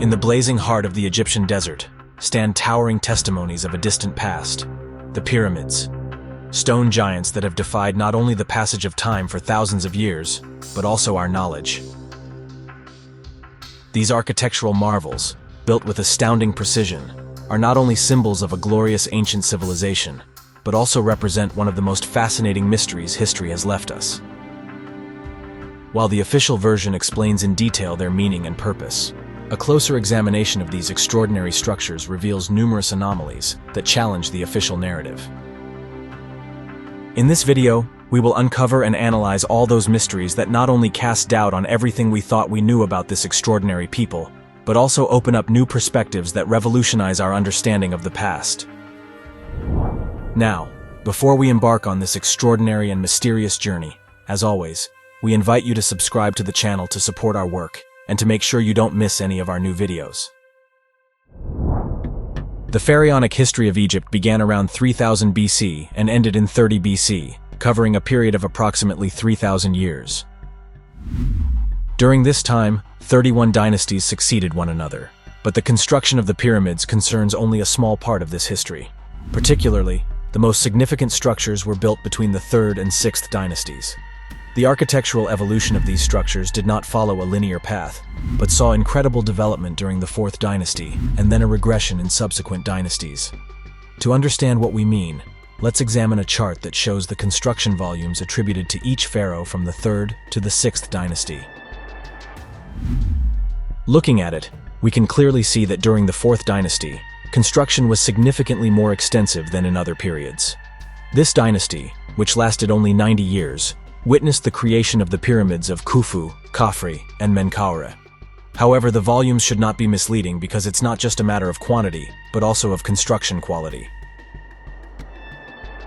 In the blazing heart of the Egyptian desert stand towering testimonies of a distant past, the pyramids. Stone giants that have defied not only the passage of time for thousands of years, but also our knowledge. These architectural marvels, built with astounding precision, are not only symbols of a glorious ancient civilization, but also represent one of the most fascinating mysteries history has left us. While the official version explains in detail their meaning and purpose, a closer examination of these extraordinary structures reveals numerous anomalies that challenge the official narrative. In this video, we will uncover and analyze all those mysteries that not only cast doubt on everything we thought we knew about this extraordinary people, but also open up new perspectives that revolutionize our understanding of the past. Now, before we embark on this extraordinary and mysterious journey, as always, we invite you to subscribe to the channel to support our work and to make sure you don't miss any of our new videos. The pharaonic history of Egypt began around 3000 BC and ended in 30 BC, covering a period of approximately 3,000 years. During this time, 31 dynasties succeeded one another, but the construction of the pyramids concerns only a small part of this history. Particularly, the most significant structures were built between the 3rd and 6th dynasties. The architectural evolution of these structures did not follow a linear path, but saw incredible development during the 4th dynasty and then a regression in subsequent dynasties. To understand what we mean, let's examine a chart that shows the construction volumes attributed to each pharaoh from the 3rd to the 6th dynasty. Looking at it, we can clearly see that during the 4th dynasty, construction was significantly more extensive than in other periods. This dynasty, which lasted only 90 years, witnessed the creation of the pyramids of Khufu, Khafre, and Menkaure. However, the volumes should not be misleading because it's not just a matter of quantity, but also of construction quality.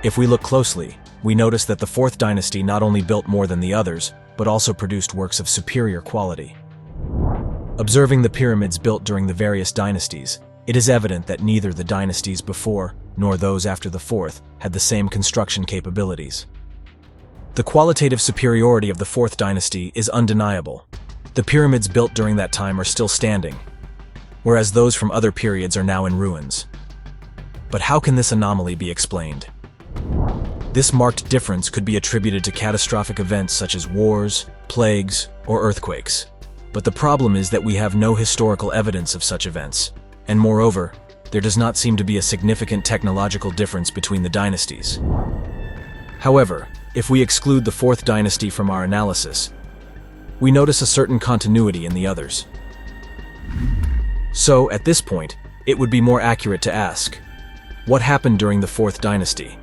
If we look closely, we notice that the 4th dynasty not only built more than the others, but also produced works of superior quality. Observing the pyramids built during the various dynasties, it is evident that neither the dynasties before nor those after the 4th had the same construction capabilities. The qualitative superiority of the 4th dynasty is undeniable. The pyramids built during that time are still standing, whereas those from other periods are now in ruins. But how can this anomaly be explained? This marked difference could be attributed to catastrophic events such as wars, plagues, or earthquakes. But the problem is that we have no historical evidence of such events, and moreover, there does not seem to be a significant technological difference between the dynasties. However, if we exclude the 4th dynasty from our analysis, we notice a certain continuity in the others. So, at this point, it would be more accurate to ask, what happened during the 4th dynasty?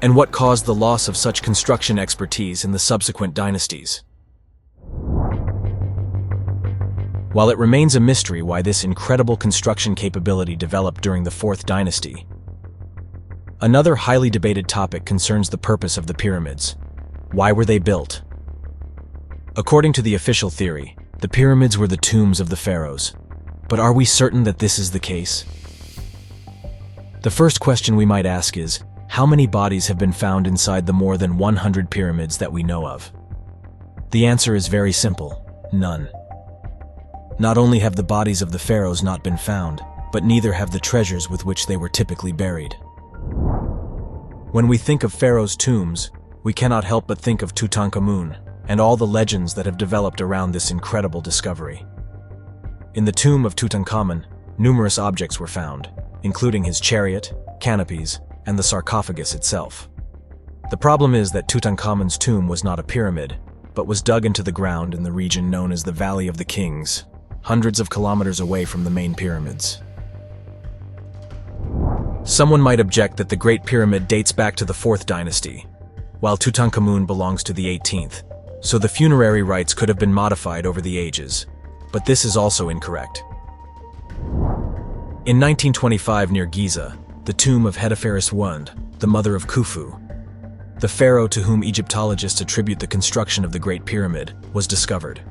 And what caused the loss of such construction expertise in the subsequent dynasties? While it remains a mystery why this incredible construction capability developed during the 4th dynasty, another highly debated topic concerns the purpose of the pyramids. Why were they built? According to the official theory, the pyramids were the tombs of the pharaohs. But are we certain that this is the case? The first question we might ask is, how many bodies have been found inside the more than 100 pyramids that we know of? The answer is very simple: none. Not only have the bodies of the pharaohs not been found, but neither have the treasures with which they were typically buried. When we think of pharaohs' tombs, we cannot help but think of Tutankhamun and all the legends that have developed around this incredible discovery. In the tomb of Tutankhamun, numerous objects were found, including his chariot, canopies, and the sarcophagus itself. The problem is that Tutankhamun's tomb was not a pyramid, but was dug into the ground in the region known as the Valley of the Kings, hundreds of kilometers away from the main pyramids. Someone might object that the Great Pyramid dates back to the 4th dynasty, while Tutankhamun belongs to the 18th, so the funerary rites could have been modified over the ages, but this is also incorrect. In 1925 near Giza, the tomb of Hetepheres I, the mother of Khufu, the pharaoh to whom Egyptologists attribute the construction of the Great Pyramid, was discovered.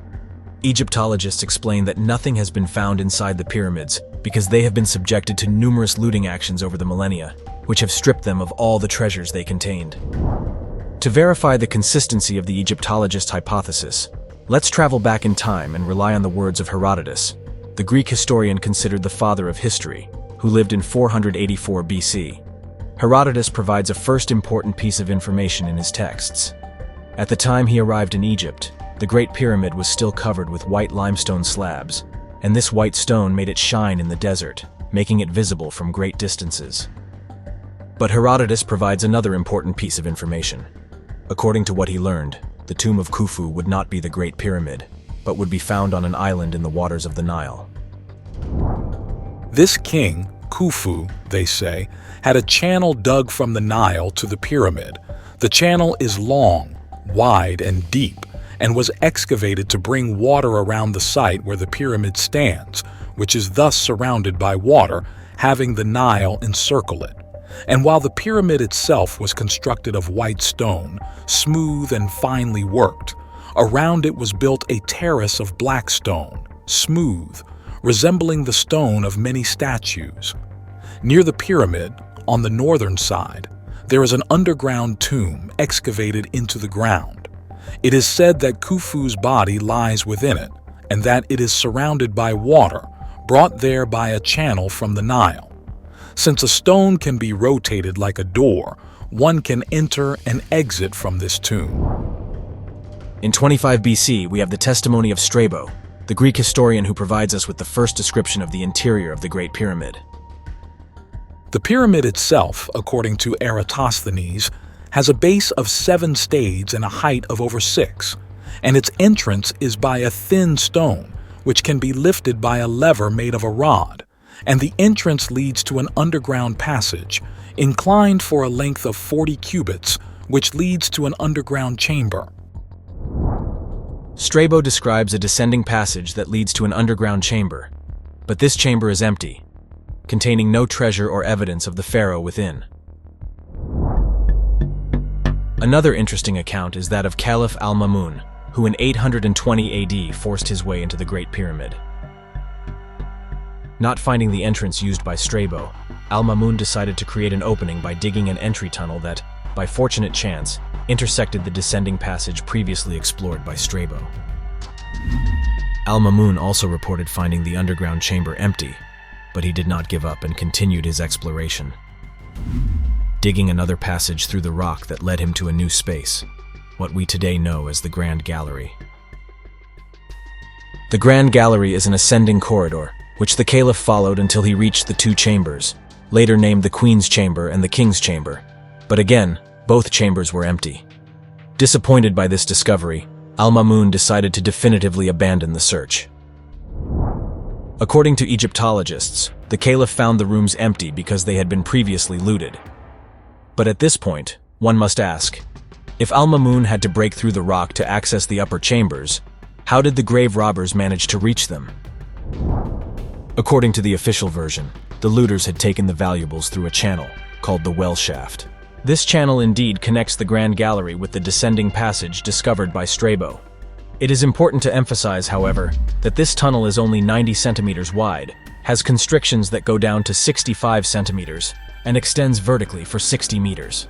Egyptologists explain that nothing has been found inside the pyramids because they have been subjected to numerous looting actions over the millennia, which have stripped them of all the treasures they contained. To verify the consistency of the Egyptologist hypothesis, let's travel back in time and rely on the words of Herodotus, the Greek historian considered the father of history, who lived in 484 BC. Herodotus provides a first important piece of information in his texts. At the time he arrived in Egypt, the Great Pyramid was still covered with white limestone slabs, and this white stone made it shine in the desert, making it visible from great distances. But Herodotus provides another important piece of information. According to what he learned, the tomb of Khufu would not be the Great Pyramid, but would be found on an island in the waters of the Nile. This king, Khufu, they say, had a channel dug from the Nile to the pyramid. The channel is long, wide, and deep, and was excavated to bring water around the site where the pyramid stands, which is thus surrounded by water, having the Nile encircle it. And while the pyramid itself was constructed of white stone, smooth and finely worked, around it was built a terrace of black stone, smooth, resembling the stone of many statues. Near the pyramid, on the northern side, there is an underground tomb excavated into the ground. It is said that Khufu's body lies within it, and that it is surrounded by water, brought there by a channel from the Nile. Since a stone can be rotated like a door, one can enter and exit from this tomb. In 25 BC, we have the testimony of Strabo, the Greek historian who provides us with the first description of the interior of the Great Pyramid. The pyramid itself, according to Eratosthenes, has a base of 7 stades and a height of over 6, and its entrance is by a thin stone, which can be lifted by a lever made of a rod, and the entrance leads to an underground passage, inclined for a length of 40 cubits, which leads to an underground chamber. Strabo describes a descending passage that leads to an underground chamber, but this chamber is empty, containing no treasure or evidence of the pharaoh within. Another interesting account is that of Caliph al-Ma'mun, who in 820 AD forced his way into the Great Pyramid. Not finding the entrance used by Strabo, al-Ma'mun decided to create an opening by digging an entry tunnel that, by fortunate chance, intersected the descending passage previously explored by Strabo. Al-Ma'mun also reported finding the underground chamber empty, but he did not give up and continued his exploration, digging another passage through the rock that led him to a new space, what we today know as the Grand Gallery. The Grand Gallery is an ascending corridor, which the Caliph followed until he reached the 2 chambers, later named the Queen's Chamber and the King's Chamber. But again, both chambers were empty. Disappointed by this discovery, al-Ma'mun decided to definitively abandon the search. According to Egyptologists, the Caliph found the rooms empty because they had been previously looted. But at this point, one must ask, if al-Ma'mun had to break through the rock to access the upper chambers, how did the grave robbers manage to reach them? According to the official version, the looters had taken the valuables through a channel called the well shaft. This channel indeed connects the Grand Gallery with the descending passage discovered by Strabo. It is important to emphasize, however, that this tunnel is only 90 centimeters wide, has constrictions that go down to 65 centimeters, and extends vertically for 60 meters.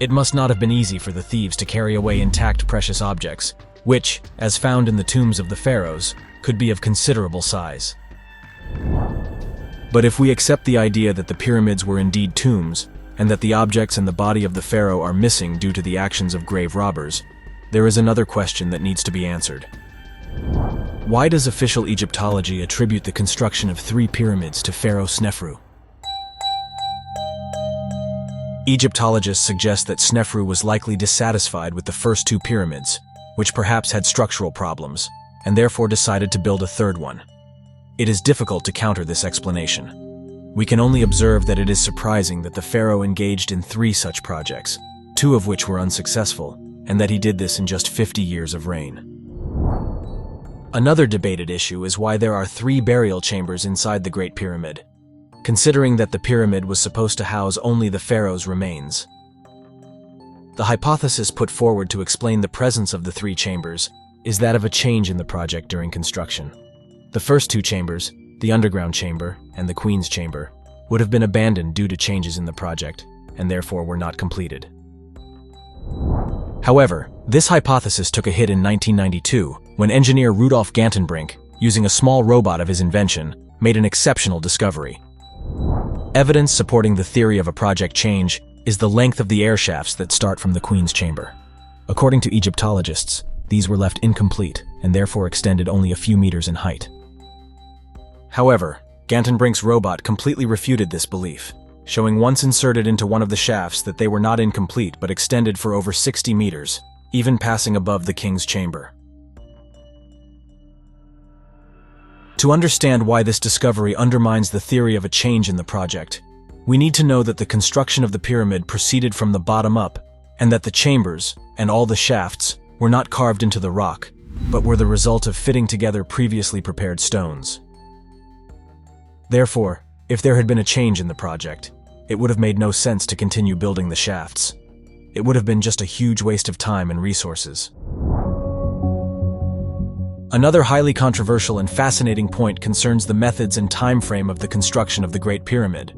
It must not have been easy for the thieves to carry away intact precious objects, which, as found in the tombs of the pharaohs, could be of considerable size. But if we accept the idea that the pyramids were indeed tombs, and that the objects and the body of the pharaoh are missing due to the actions of grave robbers, there is another question that needs to be answered. Why does official Egyptology attribute the construction of 3 pyramids to Pharaoh Snefru? Egyptologists suggest that Snefru was likely dissatisfied with the first 2 pyramids, which perhaps had structural problems, and therefore decided to build a 3rd one. It is difficult to counter this explanation. We can only observe that it is surprising that the pharaoh engaged in 3 such projects, 2 of which were unsuccessful, and that he did this in just 50 years of reign. Another debated issue is why there are 3 burial chambers inside the Great Pyramid, considering that the pyramid was supposed to house only the pharaoh's remains. The hypothesis put forward to explain the presence of the 3 chambers is that of a change in the project during construction. The first 2 chambers, the underground chamber and the Queen's Chamber, would have been abandoned due to changes in the project, and therefore were not completed. However, this hypothesis took a hit in 1992 when engineer Rudolf Gantenbrink using a small robot of his invention, made an exceptional discovery. Evidence supporting the theory of a project change is the length of the air shafts that start from the Queen's chamber. According to Egyptologists, these were left incomplete and therefore extended only a few meters in height. However, Gantenbrink's robot completely refuted this belief, showing once inserted into one of the shafts that they were not incomplete but extended for over 60 meters, even passing above the king's chamber. To understand why this discovery undermines the theory of a change in the project, we need to know that the construction of the pyramid proceeded from the bottom up, and that the chambers, and all the shafts, were not carved into the rock, but were the result of fitting together previously prepared stones. Therefore, if there had been a change in the project, it would have made no sense to continue building the shafts. It would have been just a huge waste of time and resources. Another highly controversial and fascinating point concerns the methods and time frame of the construction of the Great Pyramid.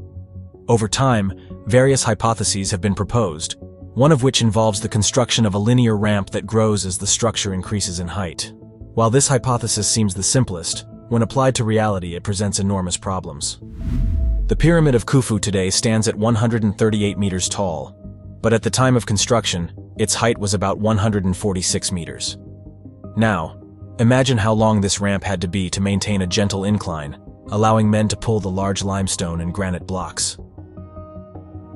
Over time, various hypotheses have been proposed, one of which involves the construction of a linear ramp that grows as the structure increases in height. While this hypothesis seems the simplest, when applied to reality it presents enormous problems. The Pyramid of Khufu today stands at 138 meters tall, but at the time of construction, its height was about 146 meters. Now, imagine how long this ramp had to be to maintain a gentle incline, allowing men to pull the large limestone and granite blocks.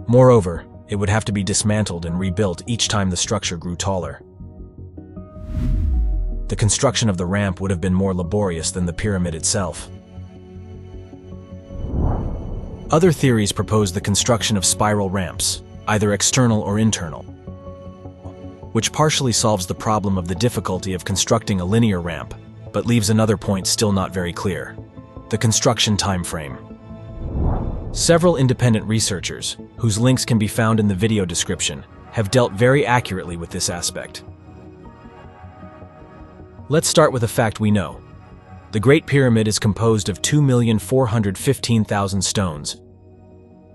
Moreover, it would have to be dismantled and rebuilt each time the structure grew taller. The construction of the ramp would have been more laborious than the pyramid itself. Other theories propose the construction of spiral ramps, either external or internal, which partially solves the problem of the difficulty of constructing a linear ramp, but leaves another point still not very clear: the construction time frame. Several independent researchers, whose links can be found in the video description, have dealt very accurately with this aspect. Let's start with a fact we know. The Great Pyramid is composed of 2,415,000 stones,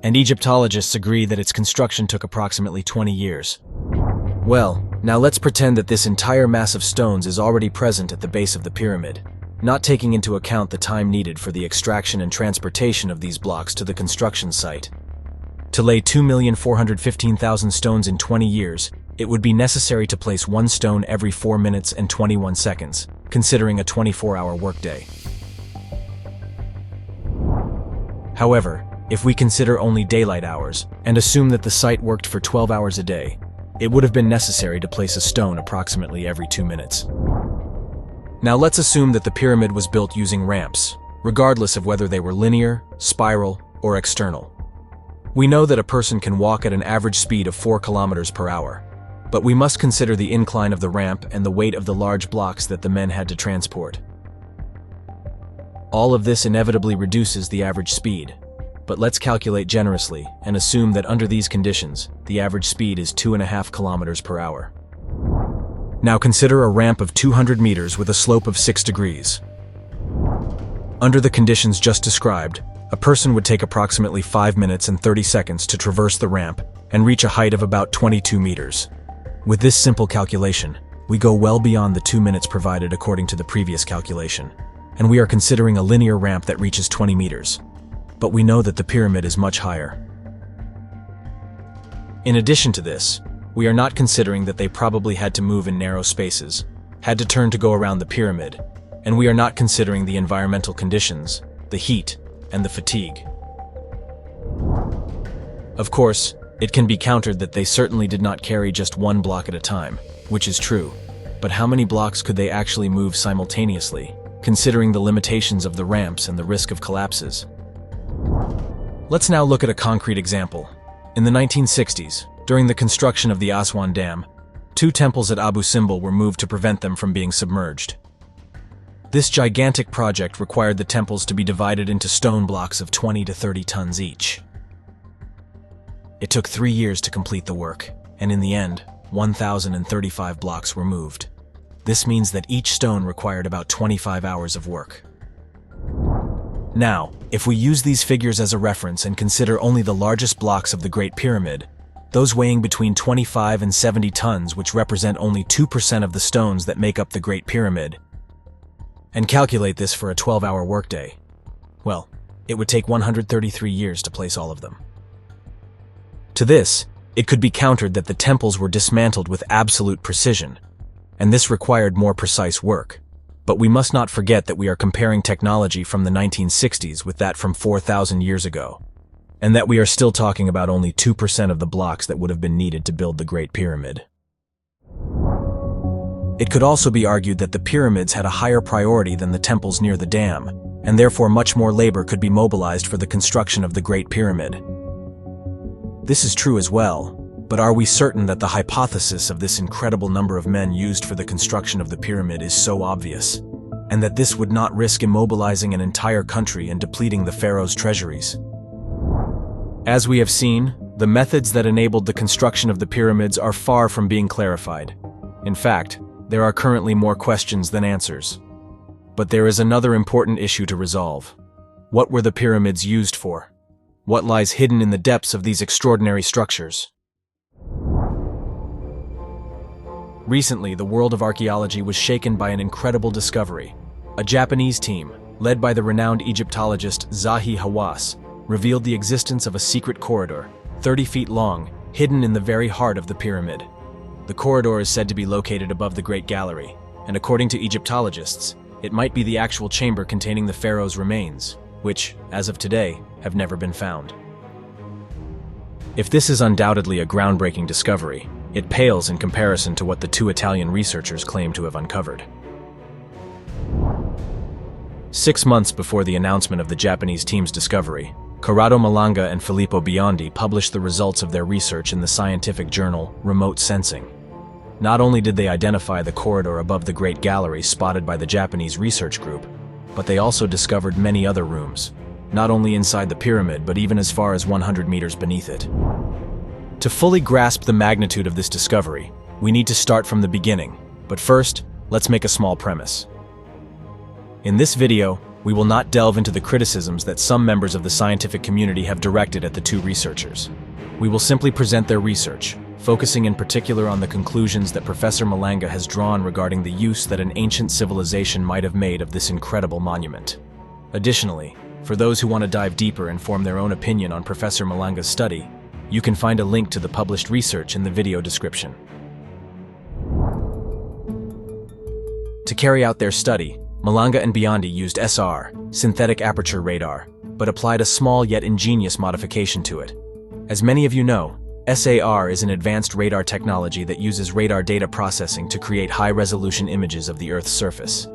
and Egyptologists agree that its construction took approximately 20 years. Well, now let's pretend that this entire mass of stones is already present at the base of the pyramid, not taking into account the time needed for the extraction and transportation of these blocks to the construction site. To lay 2,415,000 stones in 20 years, it would be necessary to place one stone every 4 minutes and 21 seconds, considering a 24-hour workday. However, if we consider only daylight hours, and assume that the site worked for 12 hours a day, it would have been necessary to place a stone approximately every 2 minutes. Now let's assume that the pyramid was built using ramps, regardless of whether they were linear, spiral, or external. We know that a person can walk at an average speed of 4 kilometers per hour, but we must consider the incline of the ramp and the weight of the large blocks that the men had to transport. All of this inevitably reduces the average speed, but let's calculate generously and assume that under these conditions, the average speed is 2.5 kilometers per hour. Now consider a ramp of 200 meters with a slope of 6 degrees. Under the conditions just described, a person would take approximately 5 minutes and 30 seconds to traverse the ramp and reach a height of about 22 meters. With this simple calculation, we go well beyond the 2 minutes provided according to the previous calculation, and we are considering a linear ramp that reaches 20 meters. But we know that the pyramid is much higher. In addition to this, we are not considering that they probably had to move in narrow spaces, had to turn to go around the pyramid, and we are not considering the environmental conditions, the heat, and the fatigue. Of course, it can be countered that they certainly did not carry just one block at a time, which is true, but how many blocks could they actually move simultaneously, considering the limitations of the ramps and the risk of collapses? Let's now look at a concrete example. In the 1960s, during the construction of the Aswan Dam, 2 temples at Abu Simbel were moved to prevent them from being submerged. This gigantic project required the temples to be divided into stone blocks of 20 to 30 tons each. It took 3 years to complete the work, and in the end, 1,035 blocks were moved. This means that each stone required about 25 hours of work. Now, if we use these figures as a reference and consider only the largest blocks of the Great Pyramid, those weighing between 25 and 70 tons, which represent only 2% of the stones that make up the Great Pyramid, and calculate this for a 12-hour workday. Well, it would take 133 years to place all of them. To this, it could be countered that the temples were dismantled with absolute precision, and this required more precise work. But we must not forget that we are comparing technology from the 1960s with that from 4,000 years ago, and that we are still talking about only 2% of the blocks that would have been needed to build the Great Pyramid. It could also be argued that the pyramids had a higher priority than the temples near the dam, and therefore much more labor could be mobilized for the construction of the Great Pyramid. This is true as well, but are we certain that the hypothesis of this incredible number of men used for the construction of the pyramid is so obvious, and that this would not risk immobilizing an entire country and depleting the pharaoh's treasuries? As we have seen, the methods that enabled the construction of the pyramids are far from being clarified. In fact, there are currently more questions than answers. But there is another important issue to resolve. What were the pyramids used for? What lies hidden in the depths of these extraordinary structures? Recently, the world of archaeology was shaken by an incredible discovery. A Japanese team, led by the renowned Egyptologist Zahi Hawass, revealed the existence of a secret corridor, 30 feet long, hidden in the very heart of the pyramid. The corridor is said to be located above the Great Gallery, and according to Egyptologists, it might be the actual chamber containing the pharaoh's remains, which, as of today, have never been found. If this is undoubtedly a groundbreaking discovery, it pales in comparison to what the two Italian researchers claim to have uncovered. 6 months before the announcement of the Japanese team's discovery, Corrado Malanga and Filippo Biondi published the results of their research in the scientific journal Remote Sensing. Not only did they identify the corridor above the Great Gallery spotted by the Japanese research group, but they also discovered many other rooms, not only inside the pyramid but even as far as 100 meters beneath it. To fully grasp the magnitude of this discovery, we need to start from the beginning, but first, let's make a small premise. In this video, we will not delve into the criticisms that some members of the scientific community have directed at the two researchers. We will simply present their research, focusing in particular on the conclusions that Professor Malanga has drawn regarding the use that an ancient civilization might have made of this incredible monument. Additionally, for those who want to dive deeper and form their own opinion on Professor Malanga's study, you can find a link to the published research in the video description. To carry out their study, Malanga and Biondi used SR, synthetic aperture radar, but applied a small yet ingenious modification to it. As many of you know, SAR is an advanced radar technology that uses radar data processing to create high-resolution images of the Earth's surface.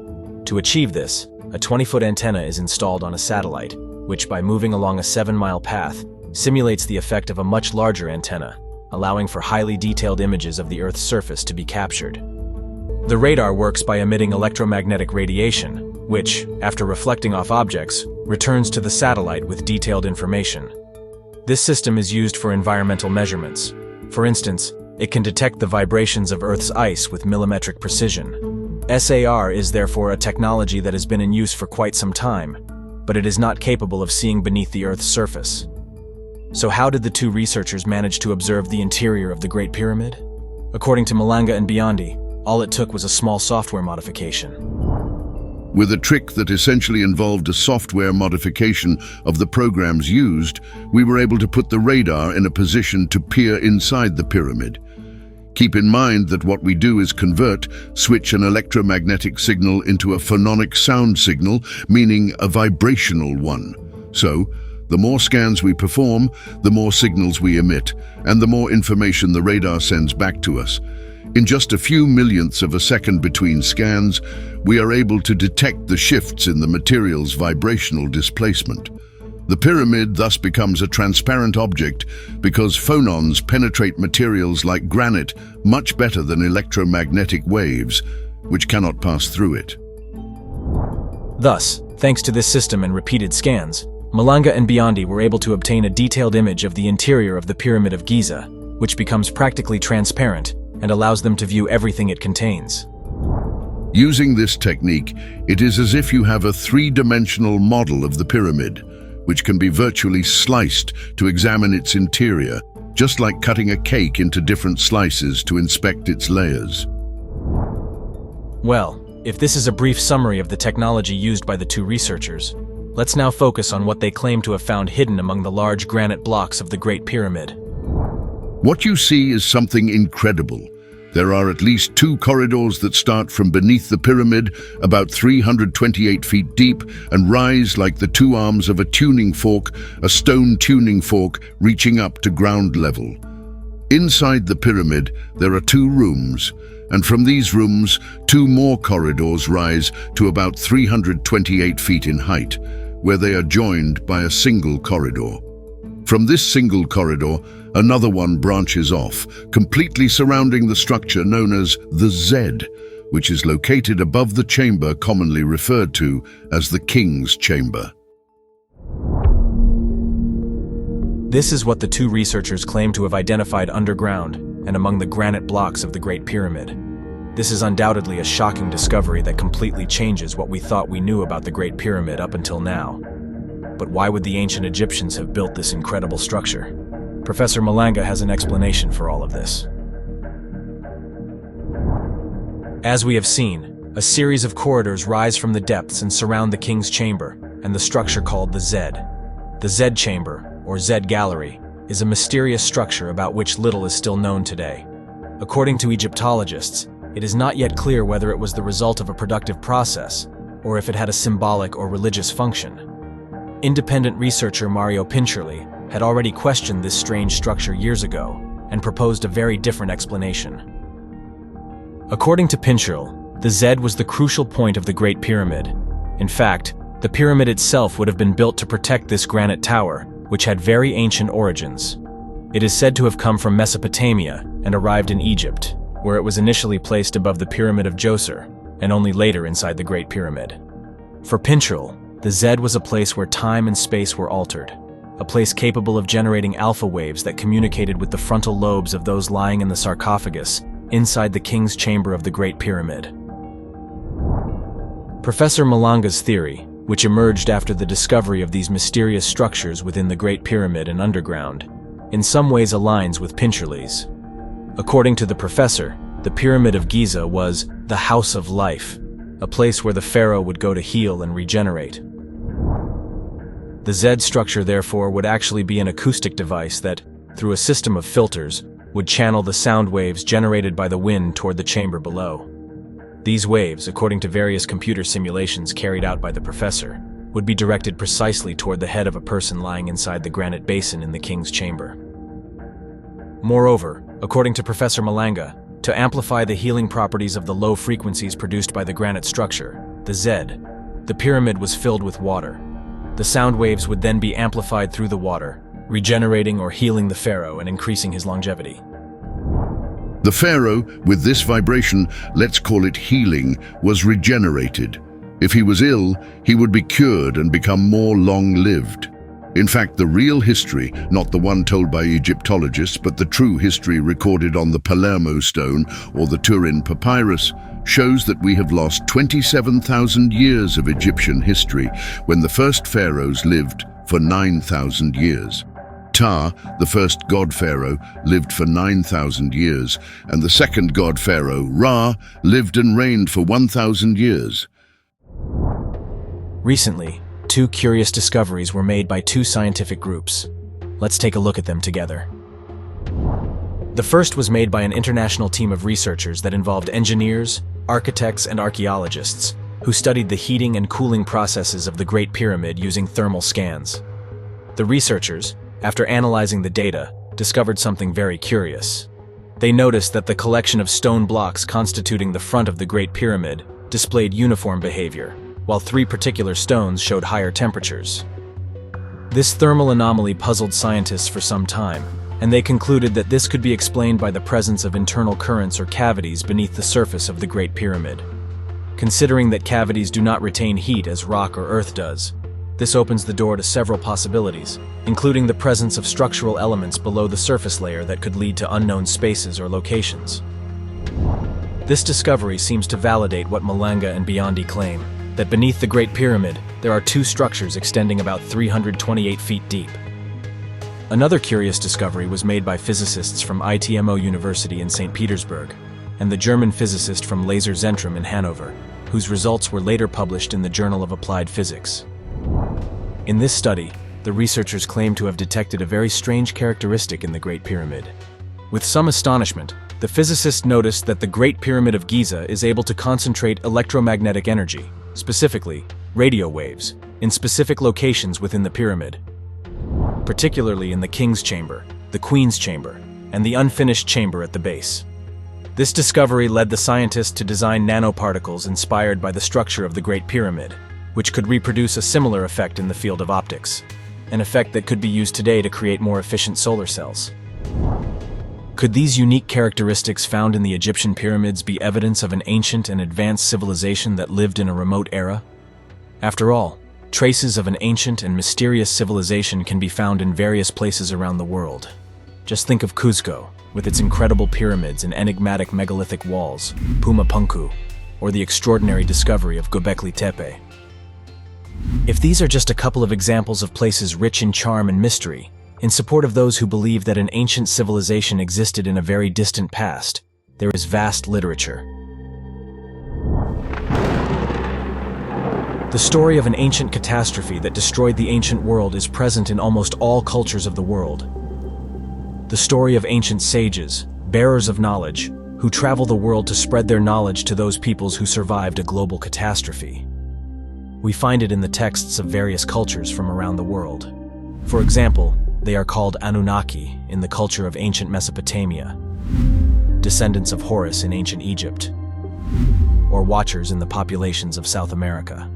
To achieve this, a 20-foot antenna is installed on a satellite, which, by moving along a 7-mile path, simulates the effect of a much larger antenna, allowing for highly detailed images of the Earth's surface to be captured. The radar works by emitting electromagnetic radiation, which, after reflecting off objects, returns to the satellite with detailed information. This system is used for environmental measurements. For instance, it can detect the vibrations of Earth's ice with millimetric precision. SAR is therefore a technology that has been in use for quite some time, but it is not capable of seeing beneath the Earth's surface. So how did the two researchers manage to observe the interior of the Great Pyramid? According to Malanga and Biondi, all it took was a small software modification. With a trick that essentially involved a software modification of the programs used, we were able to put the radar in a position to peer inside the pyramid. Keep in mind that what we do is switch an electromagnetic signal into a phononic sound signal, meaning a vibrational one. So, the more scans we perform, the more signals we emit, and the more information the radar sends back to us. In just a few millionths of a second between scans, we are able to detect the shifts in the material's vibrational displacement. The pyramid thus becomes a transparent object because phonons penetrate materials like granite much better than electromagnetic waves, which cannot pass through it. Thus, thanks to this system and repeated scans, Malanga and Biondi were able to obtain a detailed image of the interior of the Pyramid of Giza, which becomes practically transparent and allows them to view everything it contains. Using this technique, it is as if you have a three-dimensional model of the pyramid, which can be virtually sliced to examine its interior, just like cutting a cake into different slices to inspect its layers. Well, If this is a brief summary of the technology used by the two researchers, let's now focus on what they claim to have found hidden among the large granite blocks of the Great Pyramid. What you see is something incredible. There are at least 2 corridors that start from beneath the pyramid, about 328 feet deep, and rise like the 2 arms of a tuning fork, a stone tuning fork reaching up to ground level. Inside the pyramid, there are 2 rooms, and from these rooms, 2 more corridors rise to about 328 feet in height, where they are joined by a single corridor. From this single corridor, another one branches off, completely surrounding the structure known as the Z, which is located above the chamber commonly referred to as the King's Chamber. This is what the two researchers claim to have identified underground and among the granite blocks of the Great Pyramid. This is undoubtedly a shocking discovery that completely changes what we thought we knew about the Great Pyramid up until now. But why would the ancient Egyptians have built this incredible structure? Professor Malanga has an explanation for all of this. As we have seen, a series of corridors rise from the depths and surround the King's Chamber and the structure called the Z. The Z Chamber, or Z Gallery, is a mysterious structure about which little is still known today. According to Egyptologists, it is not yet clear whether it was the result of a productive process or if it had a symbolic or religious function. Independent researcher Mario Pincherli had already questioned this strange structure years ago and proposed a very different explanation. According to Pincherli, the Z was the crucial point of the Great Pyramid. In fact, the pyramid itself would have been built to protect this granite tower, which had very ancient origins. It is said to have come from Mesopotamia and arrived in Egypt, where it was initially placed above the Pyramid of Djoser, and only later inside the Great Pyramid. For Pincherli, the Z was a place where time and space were altered, a place capable of generating alpha waves that communicated with the frontal lobes of those lying in the sarcophagus inside the King's Chamber of the Great Pyramid. Professor Malanga's theory, which emerged after the discovery of these mysterious structures within the Great Pyramid and underground, in some ways aligns with Pincherli's. According to the professor, the Pyramid of Giza was the House of Life, a place where the pharaoh would go to heal and regenerate. The Z structure, therefore, would actually be an acoustic device that, through a system of filters, would channel the sound waves generated by the wind toward the chamber below. These waves, according to various computer simulations carried out by the professor, would be directed precisely toward the head of a person lying inside the granite basin in the King's Chamber. Moreover, according to Professor Malanga, to amplify the healing properties of the low frequencies produced by the granite structure, the Z, the pyramid was filled with water. The sound waves would then be amplified through the water, regenerating or healing the pharaoh and increasing his longevity. The pharaoh, with this vibration, let's call it healing, was regenerated. If he was ill, he would be cured and become more long-lived. In fact, the real history, not the one told by Egyptologists, but the true history recorded on the Palermo stone or the Turin papyrus, shows that we have lost 27,000 years of Egyptian history when the first pharaohs lived for 9,000 years. Ptah, the first god pharaoh, lived for 9,000 years, and the second god pharaoh, Ra, lived and reigned for 1,000 years. Recently, two curious discoveries were made by two scientific groups. Let's take a look at them together. The first was made by an international team of researchers that involved engineers, architects, and archaeologists who studied the heating and cooling processes of the Great Pyramid using thermal scans. The researchers, after analyzing the data, discovered something very curious. They noticed that the collection of stone blocks constituting the front of the Great Pyramid displayed uniform behavior, while three particular stones showed higher temperatures. This thermal anomaly puzzled scientists for some time, and they concluded that this could be explained by the presence of internal currents or cavities beneath the surface of the Great Pyramid. Considering that cavities do not retain heat as rock or earth does, this opens the door to several possibilities, including the presence of structural elements below the surface layer that could lead to unknown spaces or locations. This discovery seems to validate what Malanga and Biondi claim, that beneath the Great Pyramid, there are two structures extending about 328 feet deep. Another curious discovery was made by physicists from ITMO University in St. Petersburg and the German physicist from Laser Zentrum in Hanover, whose results were later published in the Journal of Applied Physics. In this study, the researchers claim to have detected a very strange characteristic in the Great Pyramid. With some astonishment, the physicists noticed that the Great Pyramid of Giza is able to concentrate electromagnetic energy, specifically radio waves, in specific locations within the pyramid, particularly in the King's Chamber, the Queen's Chamber, and the unfinished chamber at the base. This discovery led the scientists to design nanoparticles inspired by the structure of the Great Pyramid, which could reproduce a similar effect in the field of optics, an effect that could be used today to create more efficient solar cells. Could these unique characteristics found in the Egyptian pyramids be evidence of an ancient and advanced civilization that lived in a remote era? After all, traces of an ancient and mysterious civilization can be found in various places around the world. Just think of Cuzco, with its incredible pyramids and enigmatic megalithic walls, Pumapunku, or the extraordinary discovery of Göbekli Tepe. If these are just a couple of examples of places rich in charm and mystery, in support of those who believe that an ancient civilization existed in a very distant past, there is vast literature. The story of an ancient catastrophe that destroyed the ancient world is present in almost all cultures of the world. The story of ancient sages, bearers of knowledge, who travel the world to spread their knowledge to those peoples who survived a global catastrophe. We find it in the texts of various cultures from around the world. For example, they are called Anunnaki in the culture of ancient Mesopotamia, descendants of Horus in ancient Egypt, or watchers in the populations of South America.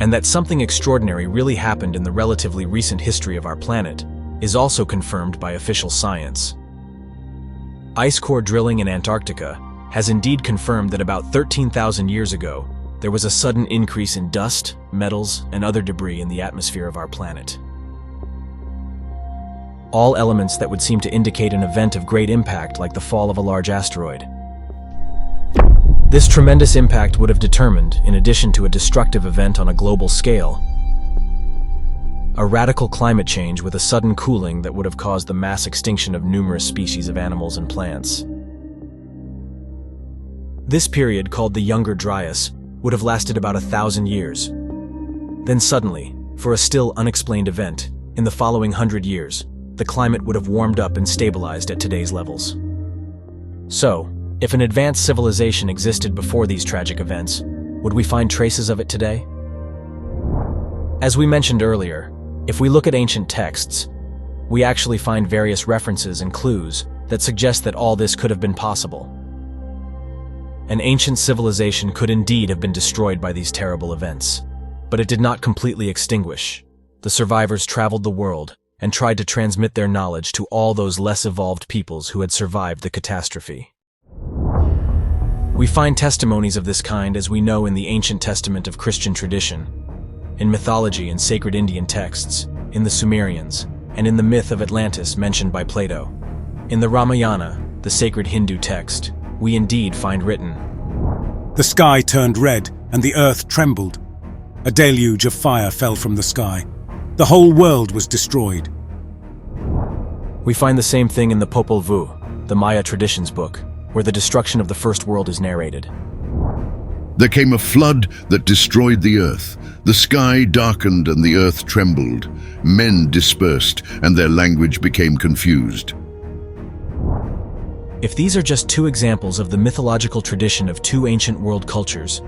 And that something extraordinary really happened in the relatively recent history of our planet is also confirmed by official science. Ice core drilling in Antarctica has indeed confirmed that about 13,000 years ago, there was a sudden increase in dust, metals, and other debris in the atmosphere of our planet. All elements that would seem to indicate an event of great impact like the fall of a large asteroid. This tremendous impact would have determined, in addition to a destructive event on a global scale, a radical climate change with a sudden cooling that would have caused the mass extinction of numerous species of animals and plants. This period, called the Younger Dryas, would have lasted about 1,000 years. Then suddenly, for a still unexplained event, in the following 100 years, the climate would have warmed up and stabilized at today's levels. So, if an advanced civilization existed before these tragic events, would we find traces of it today? As we mentioned earlier, if we look at ancient texts, we actually find various references and clues that suggest that all this could have been possible. An ancient civilization could indeed have been destroyed by these terrible events, but it did not completely extinguish. The survivors traveled the world and tried to transmit their knowledge to all those less evolved peoples who had survived the catastrophe. We find testimonies of this kind, as we know, in the ancient testament of Christian tradition, in mythology and sacred Indian texts, in the Sumerians, and in the myth of Atlantis mentioned by Plato. In the Ramayana, the sacred Hindu text, we indeed find written, "The sky turned red, and the earth trembled. A deluge of fire fell from the sky. The whole world was destroyed." We find the same thing in the Popol Vuh, the Maya traditions book, where the destruction of the first world is narrated. There came a flood that destroyed the earth. The sky darkened and the earth trembled. Men dispersed and their language became confused. If these are just two examples of the mythological tradition of two ancient world cultures,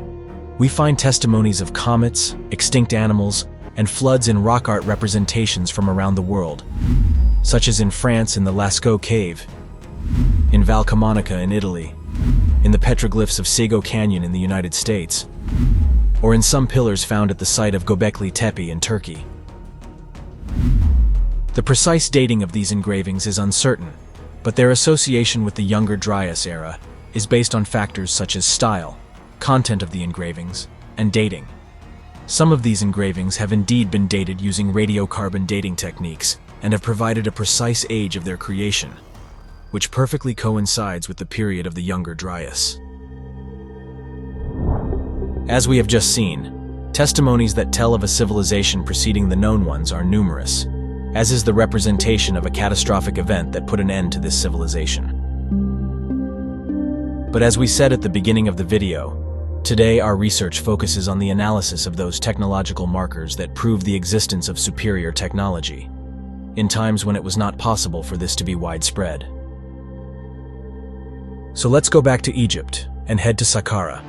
we find testimonies of comets, extinct animals, and floods in rock art representations from around the world, such as in France in the Lascaux cave, in Val Camonica in Italy, in the petroglyphs of Sego Canyon in the United States, or in some pillars found at the site of Göbekli Tepe in Turkey. The precise dating of these engravings is uncertain, but their association with the Younger Dryas era is based on factors such as style, content of the engravings, and dating. Some of these engravings have indeed been dated using radiocarbon dating techniques and have provided a precise age of their creation, which perfectly coincides with the period of the Younger Dryas. As we have just seen, testimonies that tell of a civilization preceding the known ones are numerous, as is the representation of a catastrophic event that put an end to this civilization. But as we said at the beginning of the video, today our research focuses on the analysis of those technological markers that prove the existence of superior technology, in times when it was not possible for this to be widespread. So let's go back to Egypt and head to Saqqara.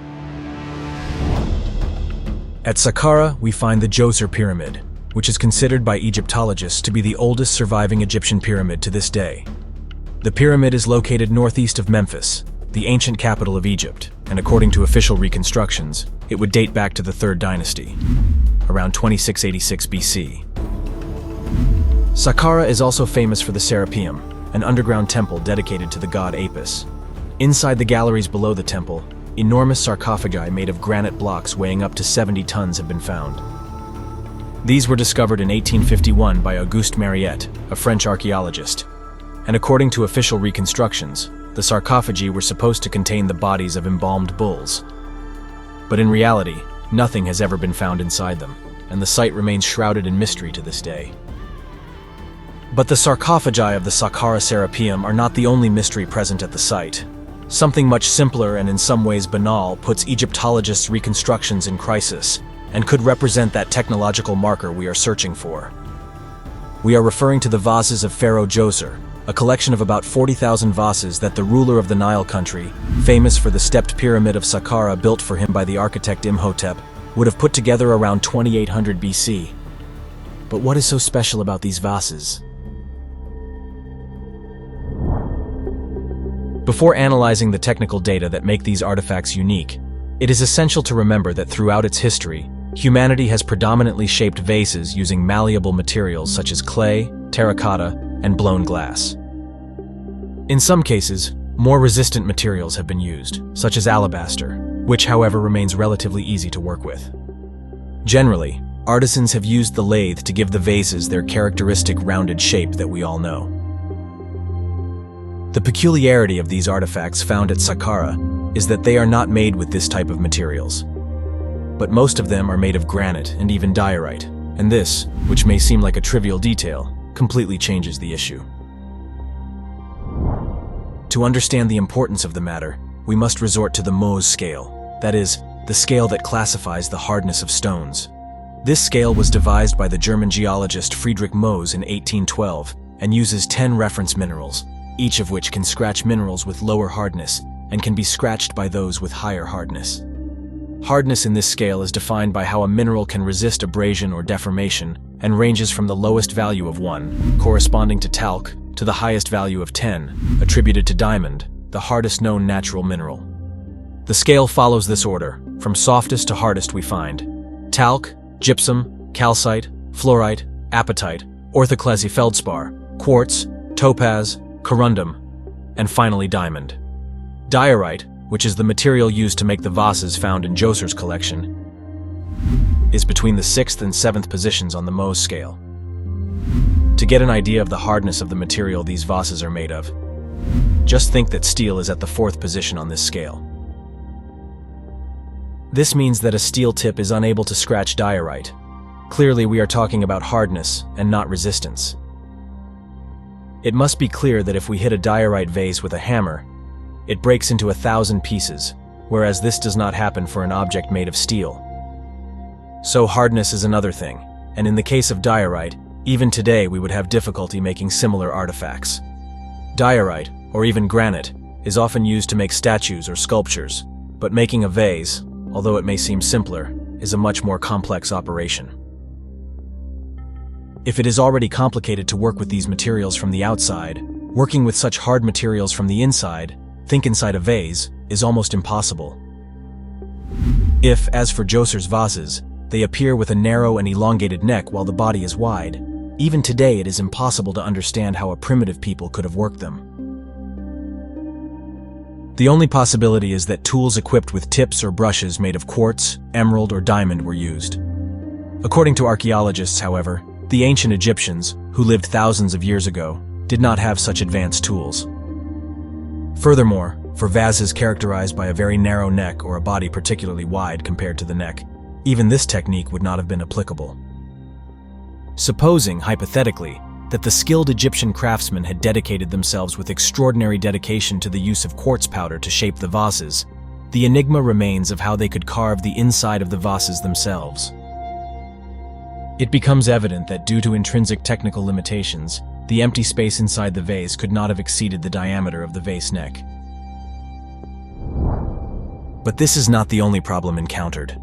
At Saqqara, we find the Djoser Pyramid, which is considered by Egyptologists to be the oldest surviving Egyptian pyramid to this day. The pyramid is located northeast of Memphis, the ancient capital of Egypt, and according to official reconstructions, it would date back to the 3rd dynasty, around 2686 BC. Saqqara is also famous for the Serapeum, an underground temple dedicated to the god Apis. Inside the galleries below the temple, enormous sarcophagi made of granite blocks weighing up to 70 tons have been found. These were discovered in 1851 by Auguste Mariette, a French archaeologist, and according to official reconstructions, the sarcophagi were supposed to contain the bodies of embalmed bulls. But in reality, nothing has ever been found inside them, and the site remains shrouded in mystery to this day. But the sarcophagi of the Saqqara Serapeum are not the only mystery present at the site. Something much simpler and in some ways banal puts Egyptologists' reconstructions in crisis and could represent that technological marker we are searching for. We are referring to the vases of Pharaoh Djoser, a collection of about 40,000 vases that the ruler of the Nile country, famous for the stepped pyramid of Saqqara built for him by the architect Imhotep, would have put together around 2800 BC. But what is so special about these vases? Before analyzing the technical data that make these artifacts unique, it is essential to remember that throughout its history, humanity has predominantly shaped vases using malleable materials such as clay, terracotta, and blown glass. In some cases, more resistant materials have been used, such as alabaster, which however remains relatively easy to work with. Generally, artisans have used the lathe to give the vases their characteristic rounded shape that we all know. The peculiarity of these artifacts found at Saqqara is that they are not made with this type of materials. But most of them are made of granite and even diorite, and this, which may seem like a trivial detail, completely changes the issue. To understand the importance of the matter, we must resort to the Mohs scale, that is, the scale that classifies the hardness of stones. This scale was devised by the German geologist Friedrich Mohs in 1812 and uses 10 reference minerals, each of which can scratch minerals with lower hardness and can be scratched by those with higher hardness. Hardness in this scale is defined by how a mineral can resist abrasion or deformation and ranges from the lowest value of 1, corresponding to talc, to the highest value of 10, attributed to diamond, the hardest known natural mineral. The scale follows this order, from softest to hardest we find talc, gypsum, calcite, fluorite, apatite, orthoclase feldspar, quartz, topaz, corundum, and finally diamond. Diorite, which is the material used to make the vases found in Djoser's collection, is between the 6th and 7th positions on the Mohs scale. To get an idea of the hardness of the material these vases are made of, just think that steel is at the 4th position on this scale. This means that a steel tip is unable to scratch diorite. Clearly, we are talking about hardness and not resistance. It must be clear that if we hit a diorite vase with a hammer, it breaks into 1,000 pieces, whereas this does not happen for an object made of steel. So hardness is another thing, and in the case of diorite, even today we would have difficulty making similar artifacts. Diorite, or even granite, is often used to make statues or sculptures, but making a vase, although it may seem simpler, is a much more complex operation. If it is already complicated to work with these materials from the outside, working with such hard materials from the inside, think inside a vase, is almost impossible. If, as for Djoser's vases, they appear with a narrow and elongated neck while the body is wide, even today it is impossible to understand how a primitive people could have worked them. The only possibility is that tools equipped with tips or brushes made of quartz, emerald, or diamond were used. According to archaeologists, however, the ancient Egyptians, who lived thousands of years ago, did not have such advanced tools. Furthermore, for vases characterized by a very narrow neck or a body particularly wide compared to the neck, even this technique would not have been applicable. Supposing, hypothetically, that the skilled Egyptian craftsmen had dedicated themselves with extraordinary dedication to the use of quartz powder to shape the vases, the enigma remains of how they could carve the inside of the vases themselves. It becomes evident that due to intrinsic technical limitations, the empty space inside the vase could not have exceeded the diameter of the vase neck. But this is not the only problem encountered.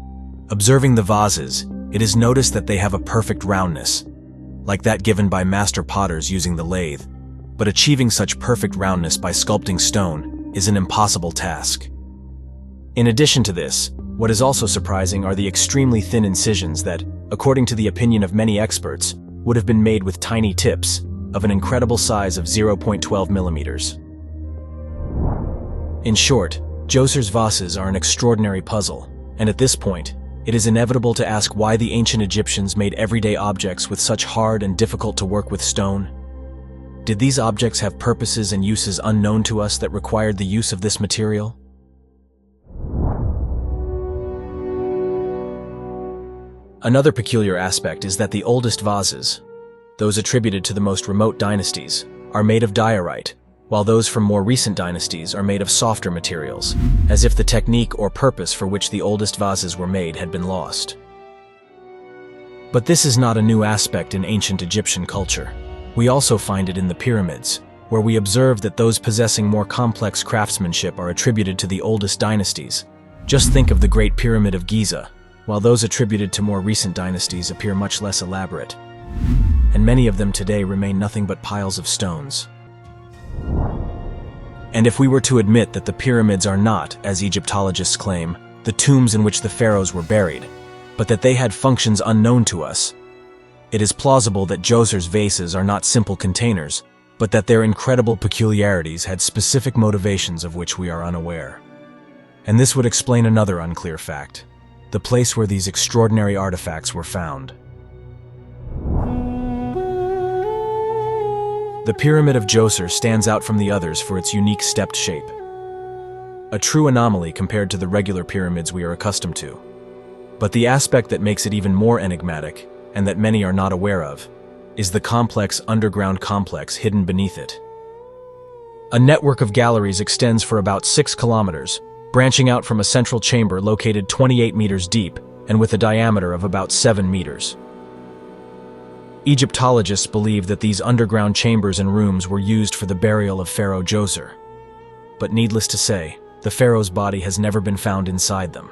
Observing the vases, it is noticed that they have a perfect roundness, like that given by master potters using the lathe. But achieving such perfect roundness by sculpting stone is an impossible task. In addition to this, what is also surprising are the extremely thin incisions that, according to the opinion of many experts, would have been made with tiny tips of an incredible size of 0.12 millimeters. In short, Djoser's vases are an extraordinary puzzle, and at this point, it is inevitable to ask why the ancient Egyptians made everyday objects with such hard and difficult to work with stone. Did these objects have purposes and uses unknown to us that required the use of this material? Another peculiar aspect is that the oldest vases, those attributed to the most remote dynasties, are made of diorite, while those from more recent dynasties are made of softer materials, as if the technique or purpose for which the oldest vases were made had been lost. But this is not a new aspect in ancient Egyptian culture. We also find it in the pyramids, where we observe that those possessing more complex craftsmanship are attributed to the oldest dynasties. Just think of the Great Pyramid of Giza, while those attributed to more recent dynasties appear much less elaborate. And many of them today remain nothing but piles of stones. And if we were to admit that the pyramids are not, as Egyptologists claim, the tombs in which the pharaohs were buried, but that they had functions unknown to us, it is plausible that Djoser's vases are not simple containers, but that their incredible peculiarities had specific motivations of which we are unaware. And this would explain another unclear fact: the place where these extraordinary artifacts were found. The Pyramid of Djoser stands out from the others for its unique stepped shape. A true anomaly compared to the regular pyramids we are accustomed to. But the aspect that makes it even more enigmatic, and that many are not aware of, is the complex underground complex hidden beneath it. A network of galleries extends for about 6 kilometers, branching out from a central chamber located 28 meters deep and with a diameter of about 7 meters. Egyptologists believe that these underground chambers and rooms were used for the burial of Pharaoh Djoser. But needless to say, the pharaoh's body has never been found inside them,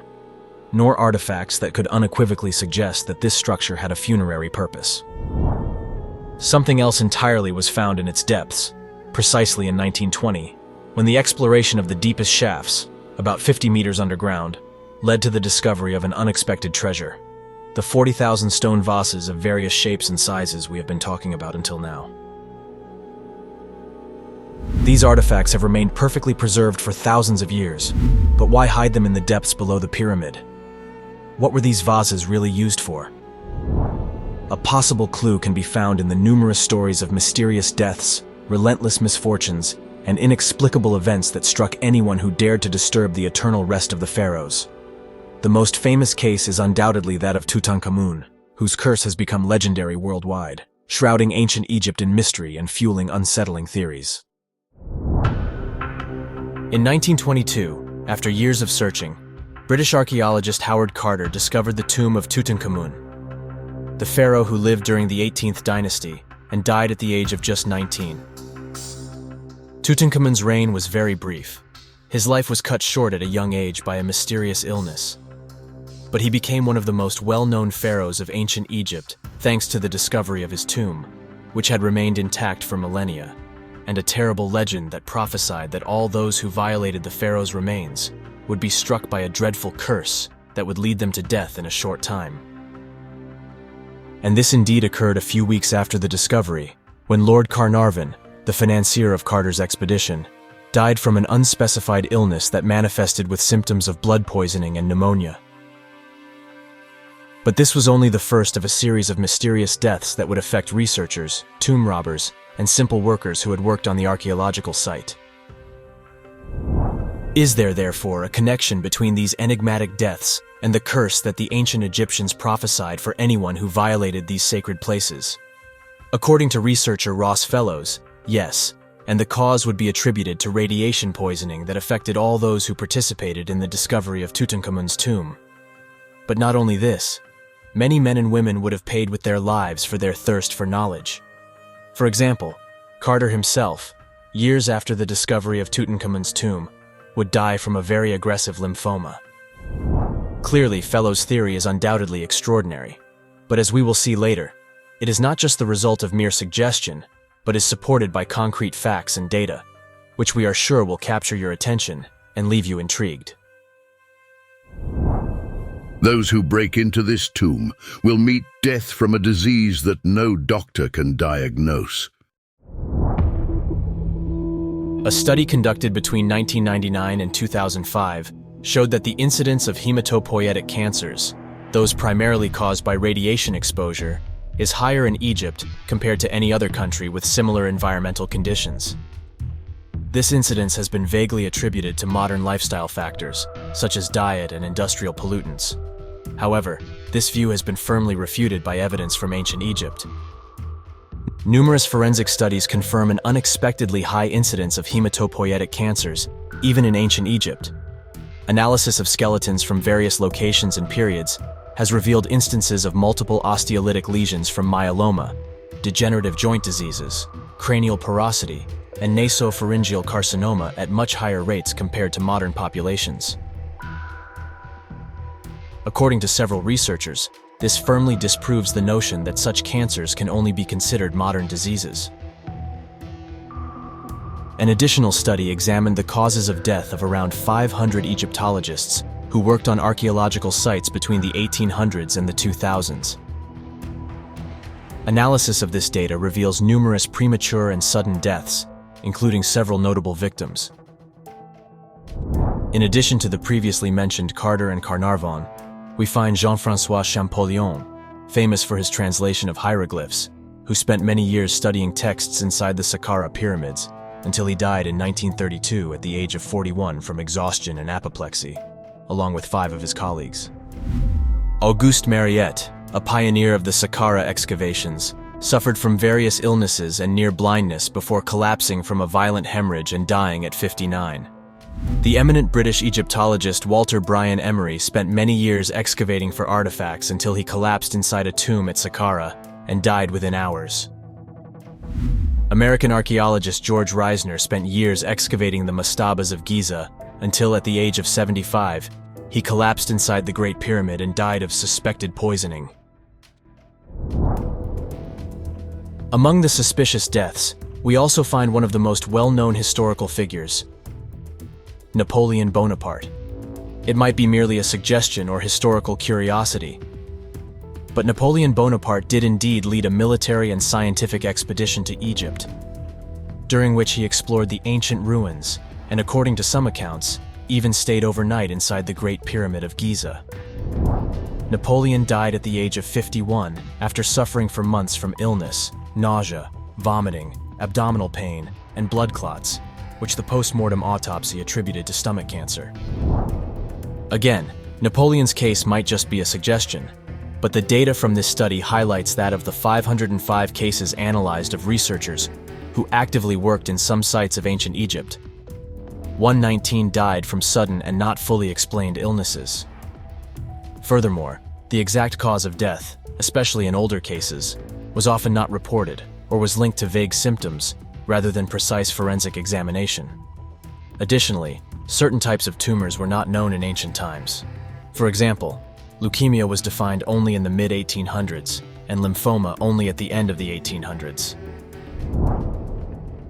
nor artifacts that could unequivocally suggest that this structure had a funerary purpose. Something else entirely was found in its depths, precisely in 1920, when the exploration of the deepest shafts, about 50 meters underground, led to the discovery of an unexpected treasure: the 40,000 stone vases of various shapes and sizes we have been talking about until now. These artifacts have remained perfectly preserved for thousands of years, but why hide them in the depths below the pyramid? What were these vases really used for? A possible clue can be found in the numerous stories of mysterious deaths, relentless misfortunes, and inexplicable events that struck anyone who dared to disturb the eternal rest of the pharaohs. The most famous case is undoubtedly that of Tutankhamun, whose curse has become legendary worldwide, shrouding ancient Egypt in mystery and fueling unsettling theories. In 1922, after years of searching, British archaeologist Howard Carter discovered the tomb of Tutankhamun, the pharaoh who lived during the 18th dynasty and died at the age of just 19. Tutankhamun's reign was very brief. His life was cut short at a young age by a mysterious illness. But he became one of the most well-known pharaohs of ancient Egypt thanks to the discovery of his tomb, which had remained intact for millennia, and a terrible legend that prophesied that all those who violated the pharaoh's remains would be struck by a dreadful curse that would lead them to death in a short time. And this indeed occurred a few weeks after the discovery, when Lord Carnarvon, the financier of Carter's expedition, died from an unspecified illness that manifested with symptoms of blood poisoning and pneumonia. But this was only the first of a series of mysterious deaths that would affect researchers, tomb robbers, and simple workers who had worked on the archaeological site. Is there, therefore, a connection between these enigmatic deaths and the curse that the ancient Egyptians prophesied for anyone who violated these sacred places? According to researcher Ross Fellows, yes, and the cause would be attributed to radiation poisoning that affected all those who participated in the discovery of Tutankhamun's tomb. But not only this, many men and women would have paid with their lives for their thirst for knowledge. For example, Carter himself, years after the discovery of Tutankhamun's tomb, would die from a very aggressive lymphoma. Clearly, Fellows' theory is undoubtedly extraordinary, but as we will see later, it is not just the result of mere suggestion, but is supported by concrete facts and data, which we are sure will capture your attention and leave you intrigued. Those who break into this tomb will meet death from a disease that no doctor can diagnose. A study conducted between 1999 and 2005 showed that the incidence of hematopoietic cancers, those primarily caused by radiation exposure, is higher in Egypt compared to any other country with similar environmental conditions. This incidence has been vaguely attributed to modern lifestyle factors, such as diet and industrial pollutants. However, this view has been firmly refuted by evidence from ancient Egypt. Numerous forensic studies confirm an unexpectedly high incidence of hematopoietic cancers, even in ancient Egypt. Analysis of skeletons from various locations and periods has revealed instances of multiple osteolytic lesions from myeloma, degenerative joint diseases, cranial porosity, and nasopharyngeal carcinoma at much higher rates compared to modern populations. According to several researchers, this firmly disproves the notion that such cancers can only be considered modern diseases. An additional study examined the causes of death of around 500 Egyptologists who worked on archaeological sites between the 1800s and the 2000s. Analysis of this data reveals numerous premature and sudden deaths, including several notable victims. In addition to the previously mentioned Carter and Carnarvon, we find Jean-François Champollion, famous for his translation of hieroglyphs, who spent many years studying texts inside the Saqqara pyramids until he died in 1932 at the age of 41 from exhaustion and apoplexy, along with 5 of his colleagues. Auguste Mariette, a pioneer of the Saqqara excavations, suffered from various illnesses and near blindness before collapsing from a violent hemorrhage and dying at 59. The eminent British Egyptologist Walter Bryan Emery spent many years excavating for artifacts until he collapsed inside a tomb at Saqqara and died within hours. American archaeologist George Reisner spent years excavating the mastabas of Giza until, at the age of 75, he collapsed inside the Great Pyramid and died of suspected poisoning. Among the suspicious deaths, we also find one of the most well-known historical figures, Napoleon Bonaparte. It might be merely a suggestion or historical curiosity, but Napoleon Bonaparte did indeed lead a military and scientific expedition to Egypt, during which he explored the ancient ruins and, according to some accounts, even stayed overnight inside the Great Pyramid of Giza. Napoleon died at the age of 51 after suffering for months from illness, nausea, vomiting, abdominal pain, and blood clots, which the post-mortem autopsy attributed to stomach cancer. Again, Napoleon's case might just be a suggestion, but the data from this study highlights that of the 505 cases analyzed of researchers who actively worked in some sites of ancient Egypt, 119 died from sudden and not fully explained illnesses. Furthermore, the exact cause of death, especially in older cases, was often not reported or was linked to vague symptoms rather than precise forensic examination. Additionally, certain types of tumors were not known in ancient times. For example, leukemia was defined only in the mid-1800s, and lymphoma only at the end of the 1800s.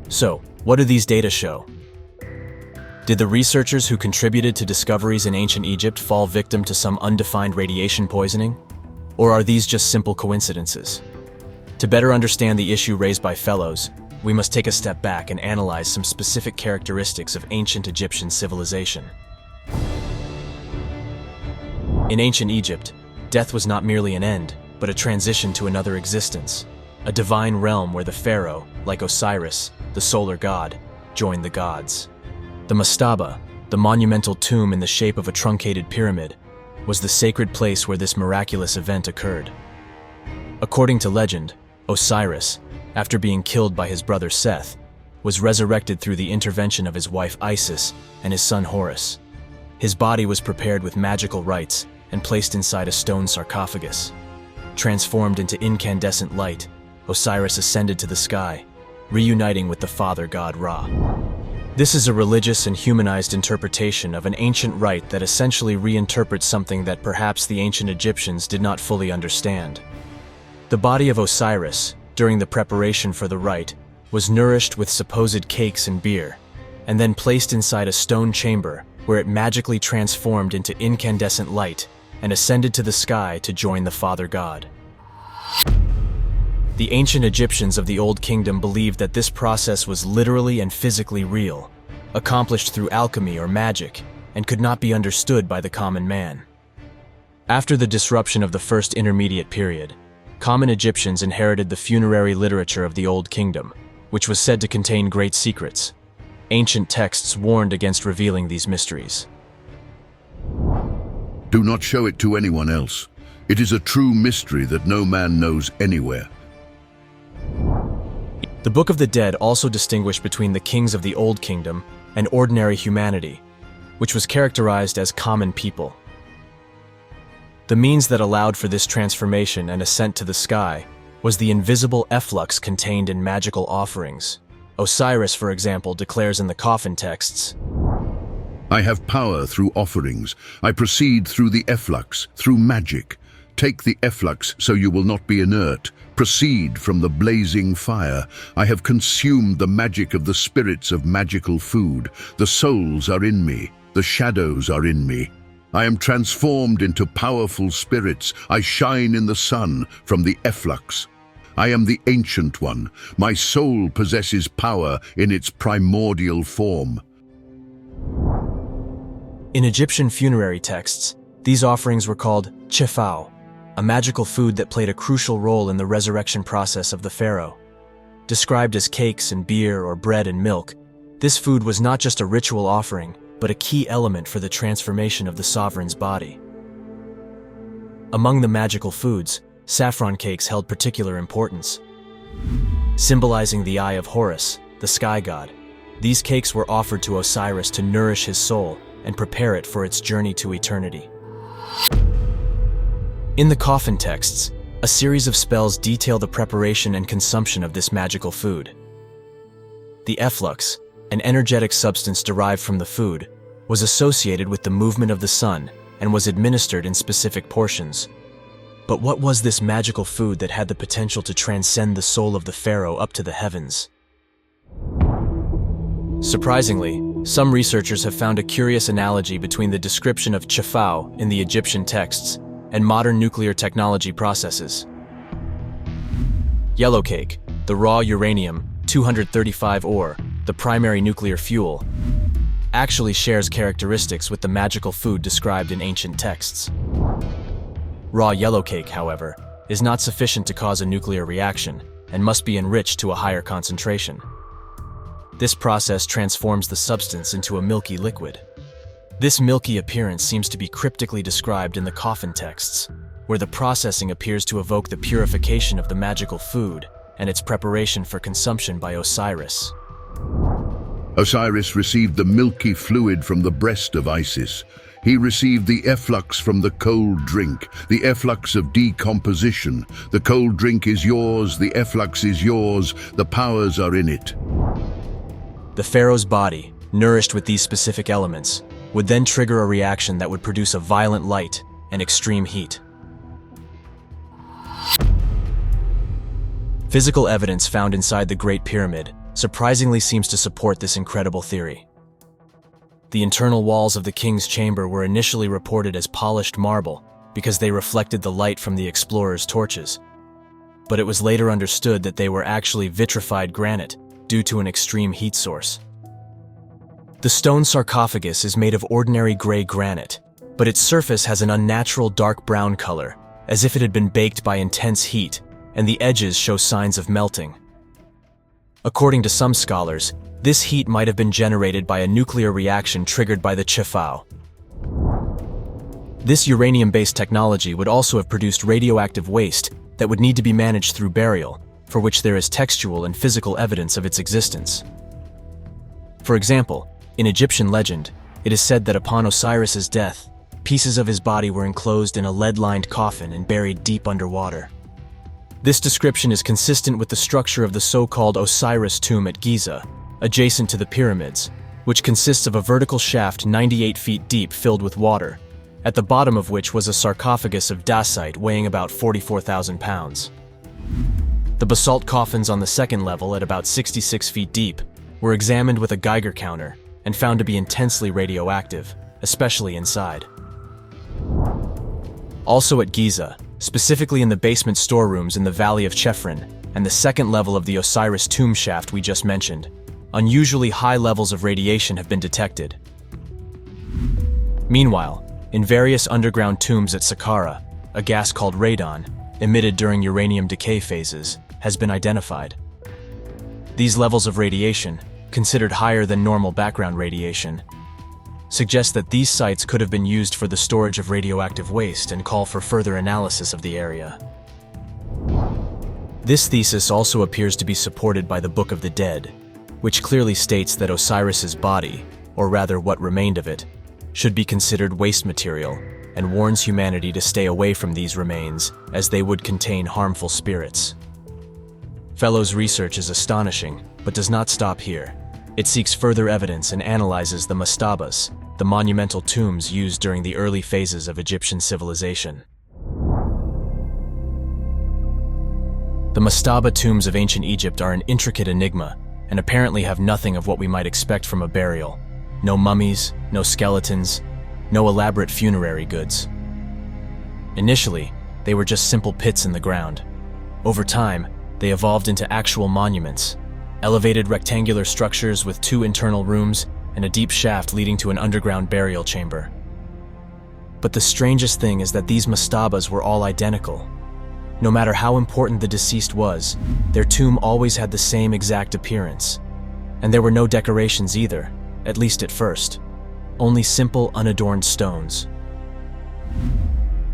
So, what do these data show? Did the researchers who contributed to discoveries in ancient Egypt fall victim to some undefined radiation poisoning? Or are these just simple coincidences? To better understand the issue raised by Fellows, we must take a step back and analyze some specific characteristics of ancient Egyptian civilization. In ancient Egypt, death was not merely an end, but a transition to another existence, a divine realm where the pharaoh, like Osiris, the solar god, joined the gods. The mastaba, the monumental tomb in the shape of a truncated pyramid, was the sacred place where this miraculous event occurred. According to legend, Osiris, after being killed by his brother Seth, was resurrected through the intervention of his wife Isis and his son Horus. His body was prepared with magical rites and placed inside a stone sarcophagus. Transformed into incandescent light, Osiris ascended to the sky, reuniting with the father god Ra. This is a religious and humanized interpretation of an ancient rite that essentially reinterprets something that perhaps the ancient Egyptians did not fully understand. The body of Osiris, during the preparation for the rite, was nourished with supposed cakes and beer, and then placed inside a stone chamber where it magically transformed into incandescent light and ascended to the sky to join the father god. The ancient Egyptians of the Old Kingdom believed that this process was literally and physically real, accomplished through alchemy or magic, and could not be understood by the common man. After the disruption of the First Intermediate Period, common Egyptians inherited the funerary literature of the Old Kingdom, which was said to contain great secrets. Ancient texts warned against revealing these mysteries. Do not show it to anyone else. It is a true mystery that no man knows anywhere. The Book of the Dead also distinguished between the kings of the Old Kingdom and ordinary humanity, which was characterized as common people. The means that allowed for this transformation and ascent to the sky was the invisible efflux contained in magical offerings. Osiris, for example, declares in the coffin texts, I have power through offerings. I proceed through the efflux, through magic. Take the efflux so you will not be inert. Proceed from the blazing fire. I have consumed the magic of the spirits of magical food. The souls are in me. The shadows are in me. I am transformed into powerful spirits. I shine in the sun from the efflux. I am the Ancient One. My soul possesses power in its primordial form. In Egyptian funerary texts, these offerings were called chefao, a magical food that played a crucial role in the resurrection process of the pharaoh. Described as cakes and beer or bread and milk, this food was not just a ritual offering, but a key element for the transformation of the sovereign's body. Among the magical foods, saffron cakes held particular importance. Symbolizing the eye of Horus, the sky god, these cakes were offered to Osiris to nourish his soul and prepare it for its journey to eternity. In the coffin texts, a series of spells detail the preparation and consumption of this magical food. The efflux, an energetic substance derived from the food, was associated with the movement of the sun and was administered in specific portions. But what was this magical food that had the potential to transcend the soul of the pharaoh up to the heavens? Surprisingly, some researchers have found a curious analogy between the description of chefao in the Egyptian texts and modern nuclear technology processes. Yellow cake, the raw uranium-235 ore, the primary nuclear fuel, actually shares characteristics with the magical food described in ancient texts. Raw yellow cake, however, is not sufficient to cause a nuclear reaction and must be enriched to a higher concentration. This process transforms the substance into a milky liquid. This milky appearance seems to be cryptically described in the coffin texts, where the processing appears to evoke the purification of the magical food and its preparation for consumption by Osiris. Osiris received the milky fluid from the breast of Isis. He received the efflux from the cold drink, the efflux of decomposition. The cold drink is yours, the efflux is yours, the powers are in it. The pharaoh's body, nourished with these specific elements, would then trigger a reaction that would produce a violent light and extreme heat. Physical evidence found inside the Great Pyramid surprisingly seems to support this incredible theory. The internal walls of the king's chamber were initially reported as polished marble because they reflected the light from the explorers' torches. But it was later understood that they were actually vitrified granite due to an extreme heat source. The stone sarcophagus is made of ordinary gray granite, but its surface has an unnatural dark brown color, as if it had been baked by intense heat, and the edges show signs of melting. According to some scholars, this heat might have been generated by a nuclear reaction triggered by the chefao. This uranium-based technology would also have produced radioactive waste that would need to be managed through burial, for which there is textual and physical evidence of its existence. For example, in Egyptian legend, it is said that upon Osiris's death, pieces of his body were enclosed in a lead-lined coffin and buried deep underwater. This description is consistent with the structure of the so-called Osiris tomb at Giza, adjacent to the pyramids, which consists of a vertical shaft 98 feet deep filled with water, at the bottom of which was a sarcophagus of dacite weighing about 44,000 pounds. The basalt coffins on the second level, at about 66 feet deep, were examined with a Geiger counter and found to be intensely radioactive, especially inside. Also at Giza, specifically in the basement storerooms in the Valley of Chephren and the second level of the Osiris tomb shaft we just mentioned, unusually high levels of radiation have been detected. Meanwhile, in various underground tombs at Saqqara, a gas called radon, emitted during uranium decay phases, has been identified. These levels of radiation, considered higher than normal background radiation, suggest that these sites could have been used for the storage of radioactive waste and call for further analysis of the area. This thesis also appears to be supported by the Book of the Dead, which clearly states that Osiris's body, or rather what remained of it, should be considered waste material and warns humanity to stay away from these remains as they would contain harmful spirits. Fellows' research is astonishing, but does not stop here. It seeks further evidence and analyzes the mastabas, the monumental tombs used during the early phases of Egyptian civilization. The mastaba tombs of ancient Egypt are an intricate enigma and apparently have nothing of what we might expect from a burial. No mummies, no skeletons, no elaborate funerary goods. Initially, they were just simple pits in the ground. Over time, they evolved into actual monuments, elevated rectangular structures with 2 internal rooms and a deep shaft leading to an underground burial chamber. But the strangest thing is that these mastabas were all identical. No matter how important the deceased was, their tomb always had the same exact appearance. And there were no decorations either, at least at first. Only simple, unadorned stones.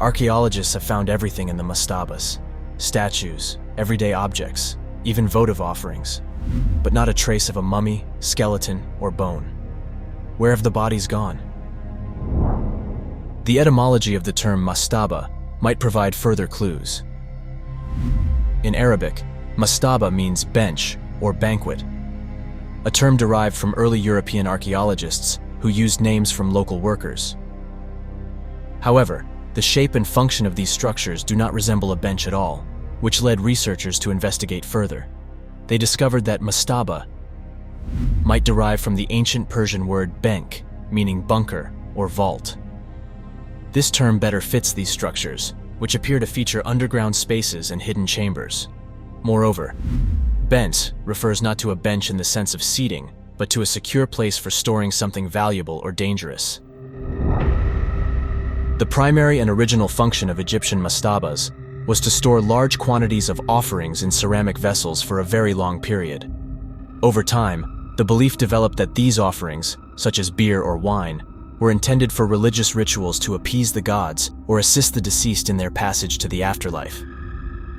Archaeologists have found everything in the mastabas: statues, everyday objects, even votive offerings, but not a trace of a mummy, skeleton, or bone. Where have the bodies gone? The etymology of the term mastaba might provide further clues. In Arabic, mastaba means bench or banquet, a term derived from early European archaeologists who used names from local workers. However, the shape and function of these structures do not resemble a bench at all, which led researchers to investigate further. They discovered that mastaba might derive from the ancient Persian word benk, meaning bunker or vault. This term better fits these structures, which appear to feature underground spaces and hidden chambers. Moreover, bent refers not to a bench in the sense of seating, but to a secure place for storing something valuable or dangerous. The primary and original function of Egyptian mastabas was to store large quantities of offerings in ceramic vessels for a very long period. Over time, the belief developed that these offerings, such as beer or wine, were intended for religious rituals to appease the gods or assist the deceased in their passage to the afterlife.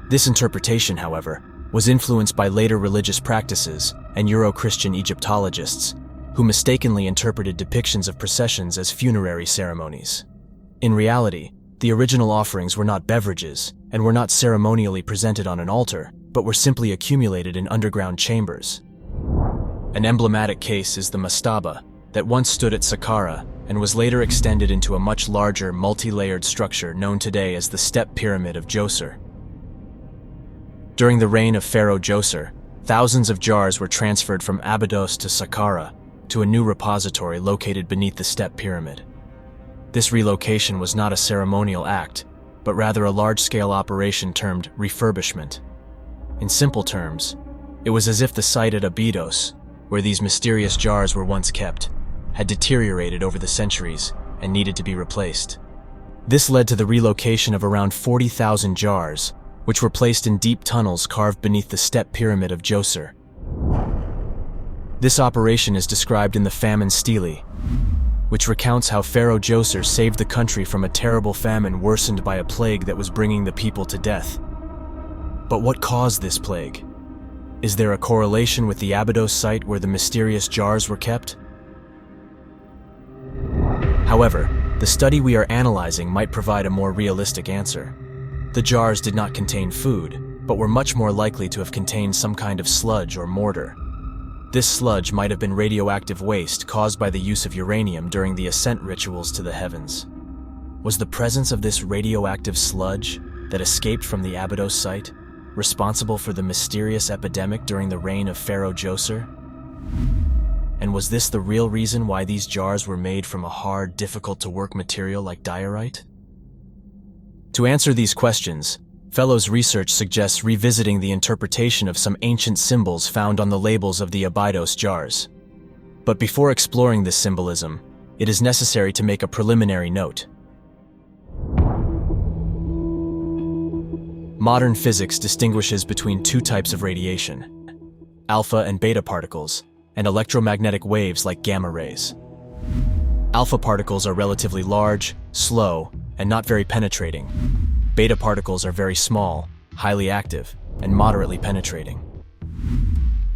This interpretation, however, was influenced by later religious practices and Euro-Christian Egyptologists, who mistakenly interpreted depictions of processions as funerary ceremonies. In reality, the original offerings were not beverages and were not ceremonially presented on an altar, but were simply accumulated in underground chambers. An emblematic case is the mastaba that once stood at Saqqara and was later extended into a much larger, multi-layered structure known today as the Step Pyramid of Djoser. During the reign of Pharaoh Djoser, thousands of jars were transferred from Abydos to Saqqara to a new repository located beneath the Step Pyramid. This relocation was not a ceremonial act, but rather a large-scale operation termed refurbishment. In simple terms, it was as if the site at Abydos, where these mysterious jars were once kept, had deteriorated over the centuries and needed to be replaced. This led to the relocation of around 40,000 jars, which were placed in deep tunnels carved beneath the Step Pyramid of Djoser. This operation is described in the Famine Stele, which recounts how Pharaoh Djoser saved the country from a terrible famine worsened by a plague that was bringing the people to death. But what caused this plague? Is there a correlation with the Abydos site where the mysterious jars were kept? However, the study we are analyzing might provide a more realistic answer. The jars did not contain food, but were much more likely to have contained some kind of sludge or mortar. This sludge might have been radioactive waste caused by the use of uranium during the ascent rituals to the heavens. Was the presence of this radioactive sludge that escaped from the Abydos site responsible for the mysterious epidemic during the reign of Pharaoh Djoser? And was this the real reason why these jars were made from a hard, difficult-to-work material like diorite? To answer these questions, Fellows' research suggests revisiting the interpretation of some ancient symbols found on the labels of the Abydos jars. But before exploring this symbolism, it is necessary to make a preliminary note. Modern physics distinguishes between two types of radiation: alpha and beta particles, and electromagnetic waves like gamma rays. Alpha particles are relatively large, slow, and not very penetrating. Beta particles are very small, highly active, and moderately penetrating.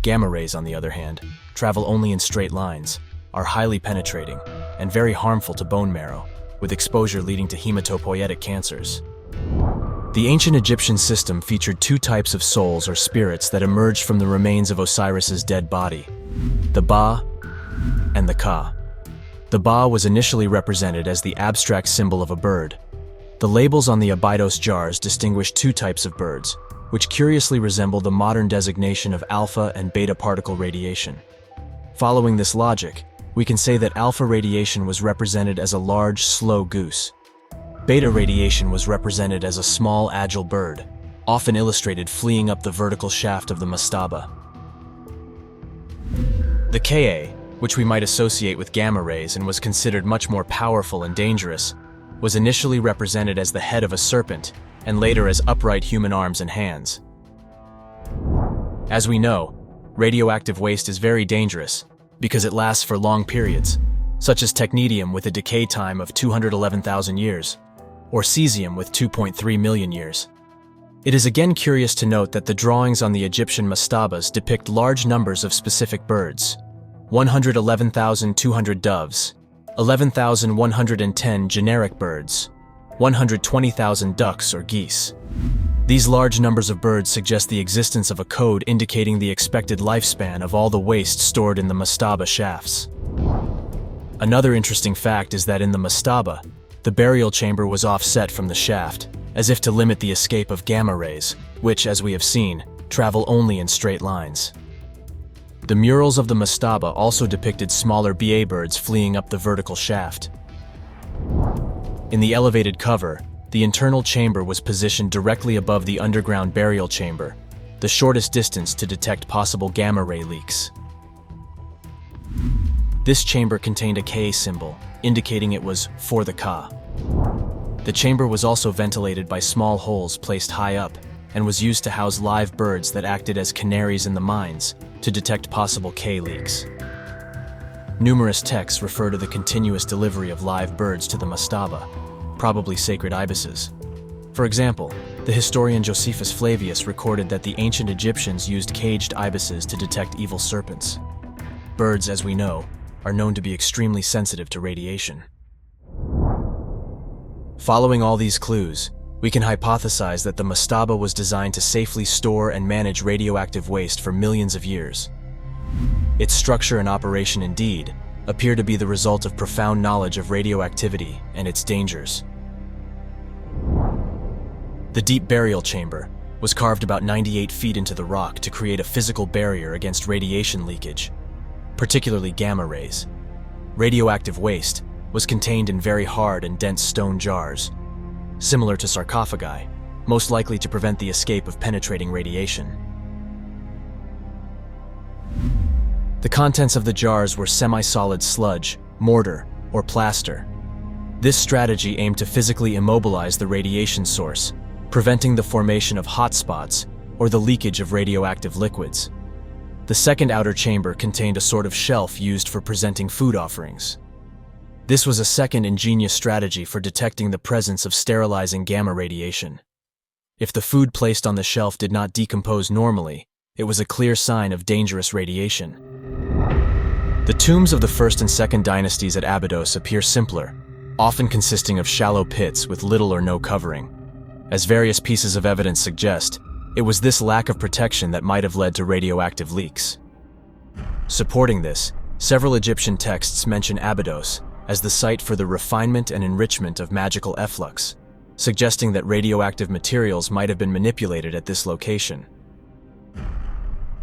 Gamma rays, on the other hand, travel only in straight lines, are highly penetrating, and very harmful to bone marrow, with exposure leading to hematopoietic cancers. The ancient Egyptian system featured two types of souls or spirits that emerged from the remains of Osiris's dead body: the Ba and the Ka. The Ba was initially represented as the abstract symbol of a bird. The labels on the Abydos jars distinguish two types of birds, which curiously resemble the modern designation of alpha and beta particle radiation. Following this logic, we can say that alpha radiation was represented as a large, slow goose. Beta radiation was represented as a small, agile bird, often illustrated fleeing up the vertical shaft of the mastaba. The Ka, which we might associate with gamma rays and was considered much more powerful and dangerous, was initially represented as the head of a serpent and later as upright human arms and hands. As we know, radioactive waste is very dangerous because it lasts for long periods, such as technetium with a decay time of 211,000 years, or cesium with 2.3 million years. It is again curious to note that the drawings on the Egyptian mastabas depict large numbers of specific birds: 111,200 doves, 11,110 generic birds, 120,000 ducks or geese. These large numbers of birds suggest the existence of a code indicating the expected lifespan of all the waste stored in the mastaba shafts. Another interesting fact is that in the mastaba, the burial chamber was offset from the shaft, as if to limit the escape of gamma rays, which, as we have seen, travel only in straight lines. The murals of the mastaba also depicted smaller Ba birds fleeing up the vertical shaft. In the elevated cover, the internal chamber was positioned directly above the underground burial chamber, the shortest distance to detect possible gamma ray leaks. This chamber contained a K symbol, indicating it was for the Ka. The chamber was also ventilated by small holes placed high up and was used to house live birds that acted as canaries in the mines to detect possible K leaks. Numerous texts refer to the continuous delivery of live birds to the mastaba, probably sacred ibises. For example, the historian Josephus Flavius recorded that the ancient Egyptians used caged ibises to detect evil serpents. Birds, as we know, are known to be extremely sensitive to radiation. Following all these clues, we can hypothesize that the mastaba was designed to safely store and manage radioactive waste for millions of years. Its structure and operation, indeed, appear to be the result of profound knowledge of radioactivity and its dangers. The deep burial chamber was carved about 98 feet into the rock to create a physical barrier against radiation leakage, particularly gamma rays. Radioactive waste was contained in very hard and dense stone jars, similar to sarcophagi, most likely to prevent the escape of penetrating radiation. The contents of the jars were semi-solid sludge, mortar, or plaster. This strategy aimed to physically immobilize the radiation source, preventing the formation of hotspots or the leakage of radioactive liquids. The second outer chamber contained a sort of shelf used for presenting food offerings. This was a second ingenious strategy for detecting the presence of sterilizing gamma radiation. If the food placed on the shelf did not decompose normally, It was a clear sign of dangerous radiation. The tombs of the First and Second Dynasties at Abydos appear simpler, often consisting of shallow pits with little or no covering. As various pieces of evidence suggest, it was this lack of protection that might have led to radioactive leaks. Supporting this, several Egyptian texts mention Abydos as the site for the refinement and enrichment of magical efflux, suggesting that radioactive materials might have been manipulated at this location.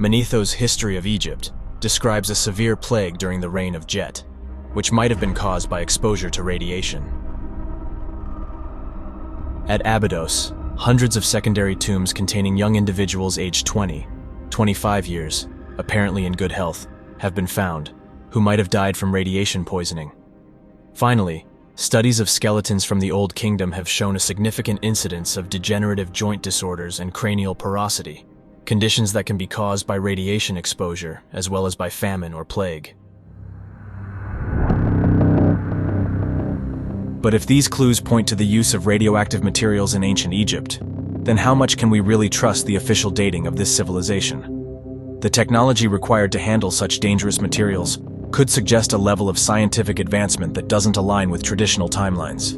Manetho's History of Egypt describes a severe plague during the reign of Jet, which might have been caused by exposure to radiation. At Abydos, hundreds of secondary tombs containing young individuals aged 20, 25 years, apparently in good health, have been found, who might have died from radiation poisoning. Finally, studies of skeletons from the Old Kingdom have shown a significant incidence of degenerative joint disorders and cranial porosity, conditions that can be caused by radiation exposure as well as by famine or plague. But if these clues point to the use of radioactive materials in ancient Egypt, then how much can we really trust the official dating of this civilization? The technology required to handle such dangerous materials could suggest a level of scientific advancement that doesn't align with traditional timelines.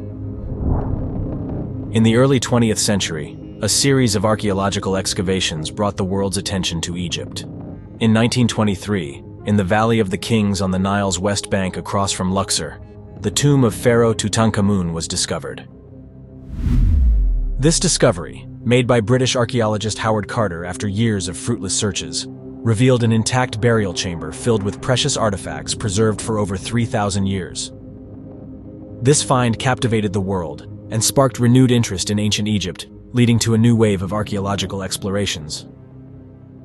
In the early 20th century, a series of archaeological excavations brought the world's attention to Egypt. In 1923, in the Valley of the Kings on the Nile's west bank across from Luxor, the tomb of Pharaoh Tutankhamun was discovered. This discovery, made by British archaeologist Howard Carter after years of fruitless searches, revealed an intact burial chamber filled with precious artifacts preserved for over 3,000 years. This find captivated the world and sparked renewed interest in ancient Egypt, leading to a new wave of archaeological explorations.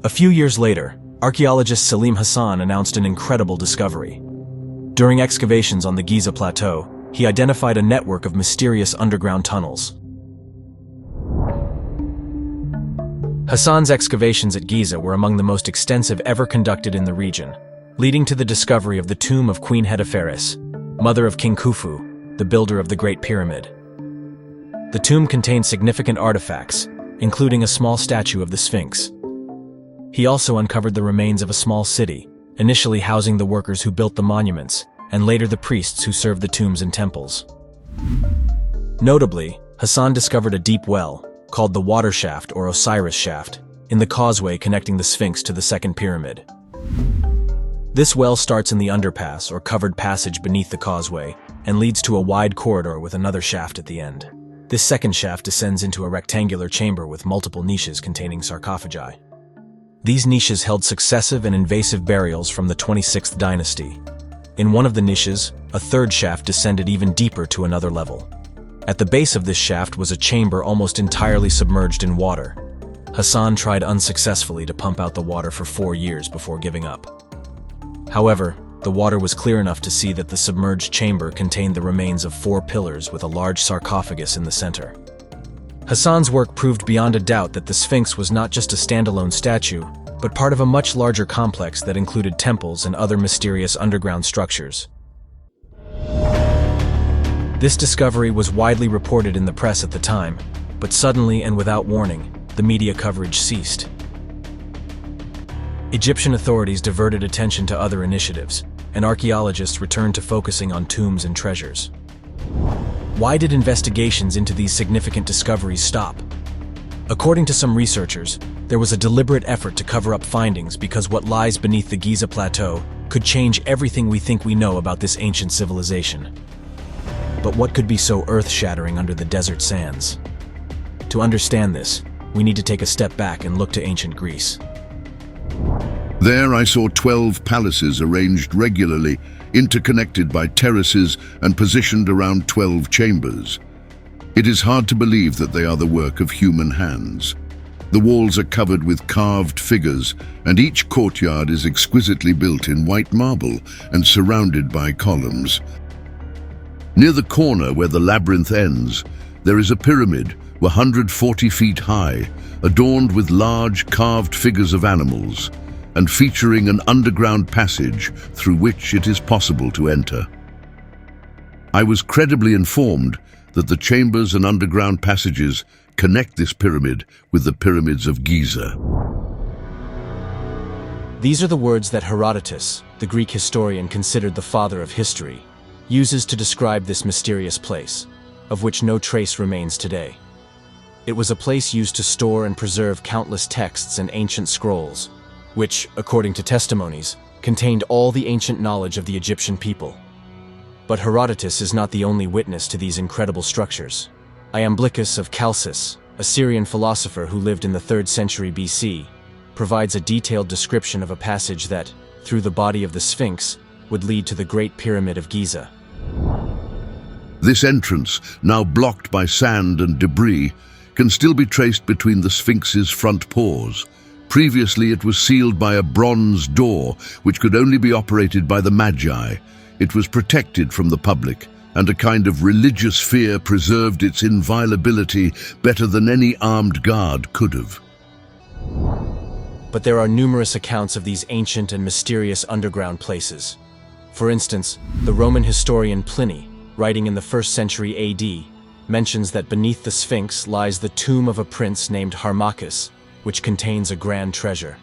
A few years later, archaeologist Salim Hassan announced an incredible discovery. During excavations on the Giza plateau, he identified a network of mysterious underground tunnels. Hassan's excavations at Giza were among the most extensive ever conducted in the region, leading to the discovery of the tomb of Queen Hetepheres, mother of King Khufu, the builder of the Great Pyramid. The tomb contained significant artifacts, including a small statue of the Sphinx. He also uncovered the remains of a small city, initially housing the workers who built the monuments, and later the priests who served the tombs and temples. Notably, Hassan discovered a deep well, called the Water Shaft or Osiris Shaft, in the causeway connecting the Sphinx to the Second Pyramid. This well starts in the underpass or covered passage beneath the causeway and leads to a wide corridor with another shaft at the end. This second shaft descends into a rectangular chamber with multiple niches containing sarcophagi. These niches held successive and invasive burials from the 26th dynasty. In one of the niches, a third shaft descended even deeper to another level. At the base of this shaft was a chamber almost entirely submerged in water. Hassan tried unsuccessfully to pump out the water for 4 years before giving up. However, the water was clear enough to see that the submerged chamber contained the remains of 4 pillars with a large sarcophagus in the center. Hassan's work proved beyond a doubt that the Sphinx was not just a standalone statue, but part of a much larger complex that included temples and other mysterious underground structures. This discovery was widely reported in the press at the time, but suddenly and without warning, the media coverage ceased. Egyptian authorities diverted attention to other initiatives, and archaeologists returned to focusing on tombs and treasures. Why did investigations into these significant discoveries stop? According to some researchers, there was a deliberate effort to cover up findings because what lies beneath the Giza plateau could change everything we think we know about this ancient civilization. But what could be so earth-shattering under the desert sands? To understand this, we need to take a step back and look to ancient Greece. There I saw 12 palaces arranged regularly, interconnected by terraces and positioned around 12 chambers. It is hard to believe that they are the work of human hands. The walls are covered with carved figures, and each courtyard is exquisitely built in white marble and surrounded by columns. Near the corner where the labyrinth ends, there is a pyramid 140 feet high, adorned with large carved figures of animals, and featuring an underground passage through which it is possible to enter. I was credibly informed that the chambers and underground passages connect this pyramid with the pyramids of Giza. These are the words that Herodotus, the Greek historian considered the father of history, uses to describe this mysterious place, of which no trace remains today. It was a place used to store and preserve countless texts and ancient scrolls, which, according to testimonies, contained all the ancient knowledge of the Egyptian people. But Herodotus is not the only witness to these incredible structures. Iamblichus of Chalcis, a Syrian philosopher who lived in the 3rd century BC, provides a detailed description of a passage that, through the body of the Sphinx, would lead to the Great Pyramid of Giza. This entrance, now blocked by sand and debris, can still be traced between the Sphinx's front paws. Previously, it was sealed by a bronze door, which could only be operated by the Magi. It was protected from the public, and a kind of religious fear preserved its inviolability better than any armed guard could have. But there are numerous accounts of these ancient and mysterious underground places. For instance, the Roman historian Pliny, writing in the 1st century AD, mentions that beneath the Sphinx lies the tomb of a prince named Harmachis, which contains a grand treasure.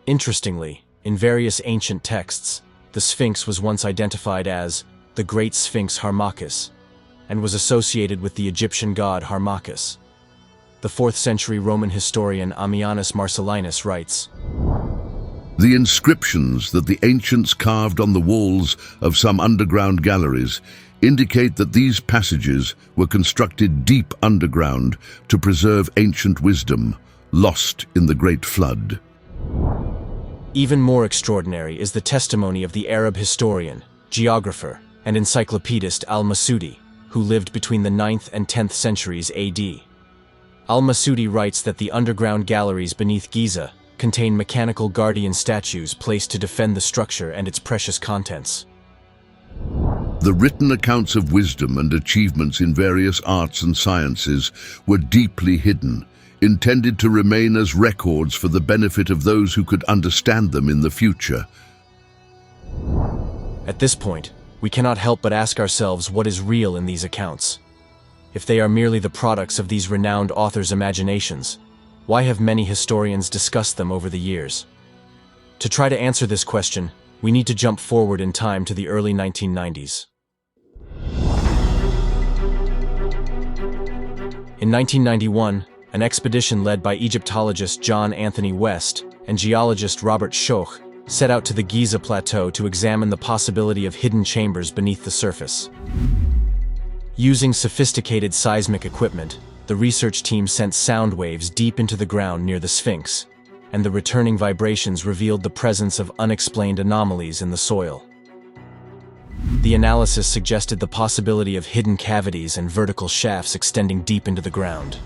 Interestingly, in various ancient texts, the Sphinx was once identified as the Great Sphinx Harmachis, and was associated with the Egyptian god Harmachis. The 4th century Roman historian Ammianus Marcellinus writes, The inscriptions that the ancients carved on the walls of some underground galleries indicate that these passages were constructed deep underground to preserve ancient wisdom, lost in the Great Flood. Even more extraordinary is the testimony of the Arab historian, geographer, and encyclopedist al-Masudi, who lived between the 9th and 10th centuries AD. Al-Masudi writes that the underground galleries beneath Giza contain mechanical guardian statues placed to defend the structure and its precious contents. The written accounts of wisdom and achievements in various arts and sciences were deeply hidden, intended to remain as records for the benefit of those who could understand them in the future. At this point, we cannot help but ask ourselves what is real in these accounts. If they are merely the products of these renowned authors' imaginations, why have many historians discussed them over the years? To try to answer this question, we need to jump forward in time to the early 1990s. In 1991, an expedition led by Egyptologist John Anthony West and geologist Robert Schoch set out to the Giza plateau to examine the possibility of hidden chambers beneath the surface. Using sophisticated seismic equipment, the research team sent sound waves deep into the ground near the Sphinx, and the returning vibrations revealed the presence of unexplained anomalies in the soil. The analysis suggested the possibility of hidden cavities and vertical shafts extending deep into the ground.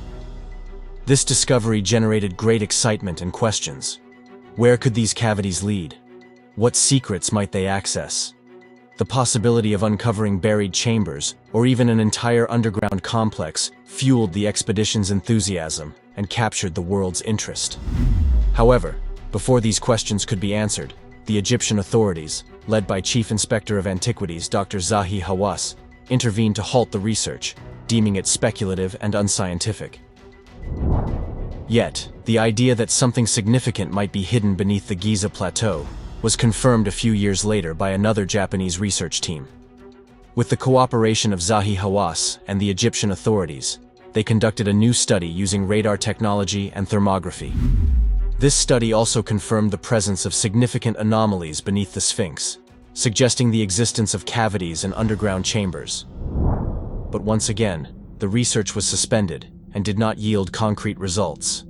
This discovery generated great excitement and questions. Where could these cavities lead? What secrets might they access? The possibility of uncovering buried chambers, or even an entire underground complex, fueled the expedition's enthusiasm and captured the world's interest. However, before these questions could be answered, the Egyptian authorities, led by Chief Inspector of Antiquities Dr. Zahi Hawass, intervened to halt the research, deeming it speculative and unscientific. Yet, the idea that something significant might be hidden beneath the Giza plateau was confirmed a few years later by another Japanese research team. With the cooperation of Zahi Hawass and the Egyptian authorities, they conducted a new study using radar technology and thermography. This study also confirmed the presence of significant anomalies beneath the Sphinx, suggesting the existence of cavities and underground chambers. But once again, the research was suspended and did not yield concrete results.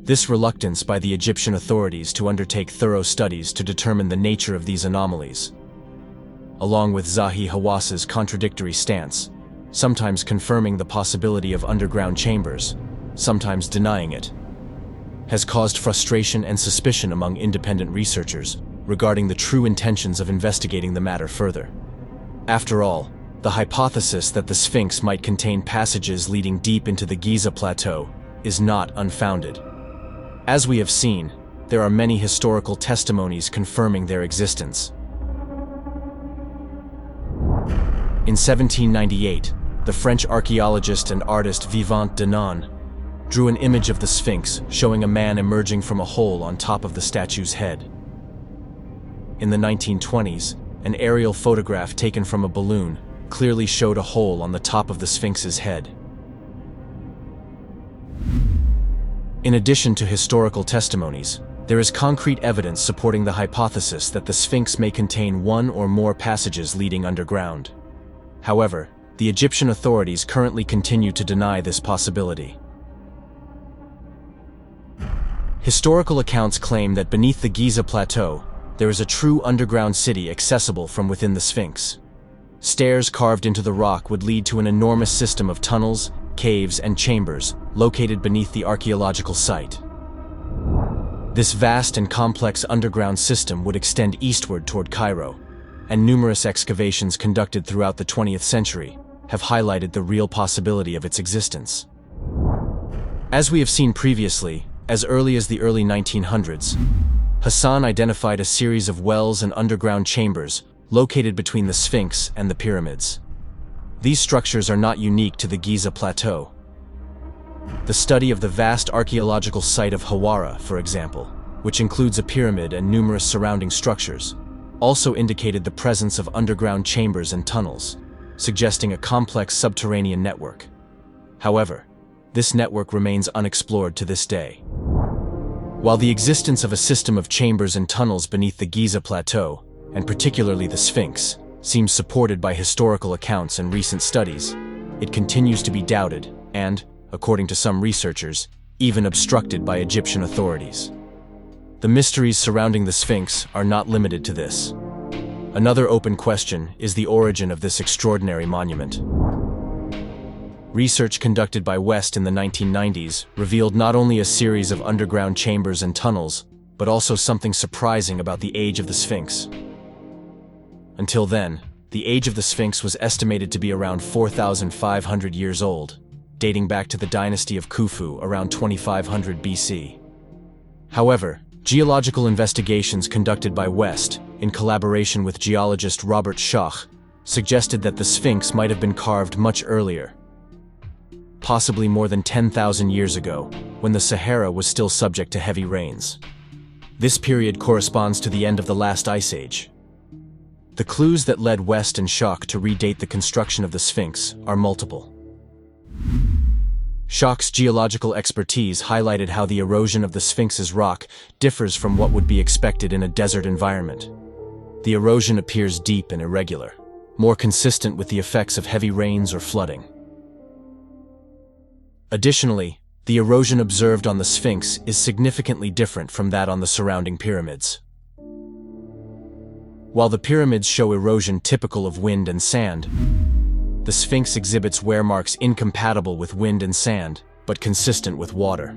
This reluctance by the Egyptian authorities to undertake thorough studies to determine the nature of these anomalies, along with Zahi Hawass's contradictory stance, sometimes confirming the possibility of underground chambers, sometimes denying it, has caused frustration and suspicion among independent researchers regarding the true intentions of investigating the matter further. After all, the hypothesis that the Sphinx might contain passages leading deep into the Giza plateau is not unfounded. As we have seen, there are many historical testimonies confirming their existence. In 1798, the French archaeologist and artist Vivant Denon drew an image of the Sphinx showing a man emerging from a hole on top of the statue's head. In the 1920s, an aerial photograph taken from a balloon clearly showed a hole on the top of the Sphinx's head. In addition to historical testimonies, there is concrete evidence supporting the hypothesis that the Sphinx may contain one or more passages leading underground. However, the Egyptian authorities currently continue to deny this possibility. Historical accounts claim that beneath the Giza plateau, there is a true underground city accessible from within the Sphinx. Stairs carved into the rock would lead to an enormous system of tunnels, caves, and chambers located beneath the archaeological site. This vast and complex underground system would extend eastward toward Cairo, and numerous excavations conducted throughout the 20th century have highlighted the real possibility of its existence. As we have seen previously, as early as the early 1900s, Hassan identified a series of wells and underground chambers located between the Sphinx and the pyramids. These structures are not unique to the Giza plateau. The study of the vast archaeological site of Hawara, for example, which includes a pyramid and numerous surrounding structures, also indicated the presence of underground chambers and tunnels, suggesting a complex subterranean network. However, this network remains unexplored to this day. While the existence of a system of chambers and tunnels beneath the Giza plateau, and particularly the Sphinx, seems supported by historical accounts and recent studies, it continues to be doubted and, according to some researchers, even obstructed by Egyptian authorities. The mysteries surrounding the Sphinx are not limited to this. Another open question is the origin of this extraordinary monument. Research conducted by West in the 1990s revealed not only a series of underground chambers and tunnels, but also something surprising about the age of the Sphinx. Until then, the age of the Sphinx was estimated to be around 4,500 years old, dating back to the dynasty of Khufu around 2500 BC. However, geological investigations conducted by West, in collaboration with geologist Robert Schoch, suggested that the Sphinx might have been carved much earlier, possibly more than 10,000 years ago, when the Sahara was still subject to heavy rains. This period corresponds to the end of the last ice age. The clues that led West and Schoch to redate the construction of the Sphinx are multiple. Schoch's geological expertise highlighted how the erosion of the Sphinx's rock differs from what would be expected in a desert environment. The erosion appears deep and irregular, more consistent with the effects of heavy rains or flooding. Additionally, the erosion observed on the Sphinx is significantly different from that on the surrounding pyramids. While the pyramids show erosion typical of wind and sand, the Sphinx exhibits wear marks incompatible with wind and sand, but consistent with water.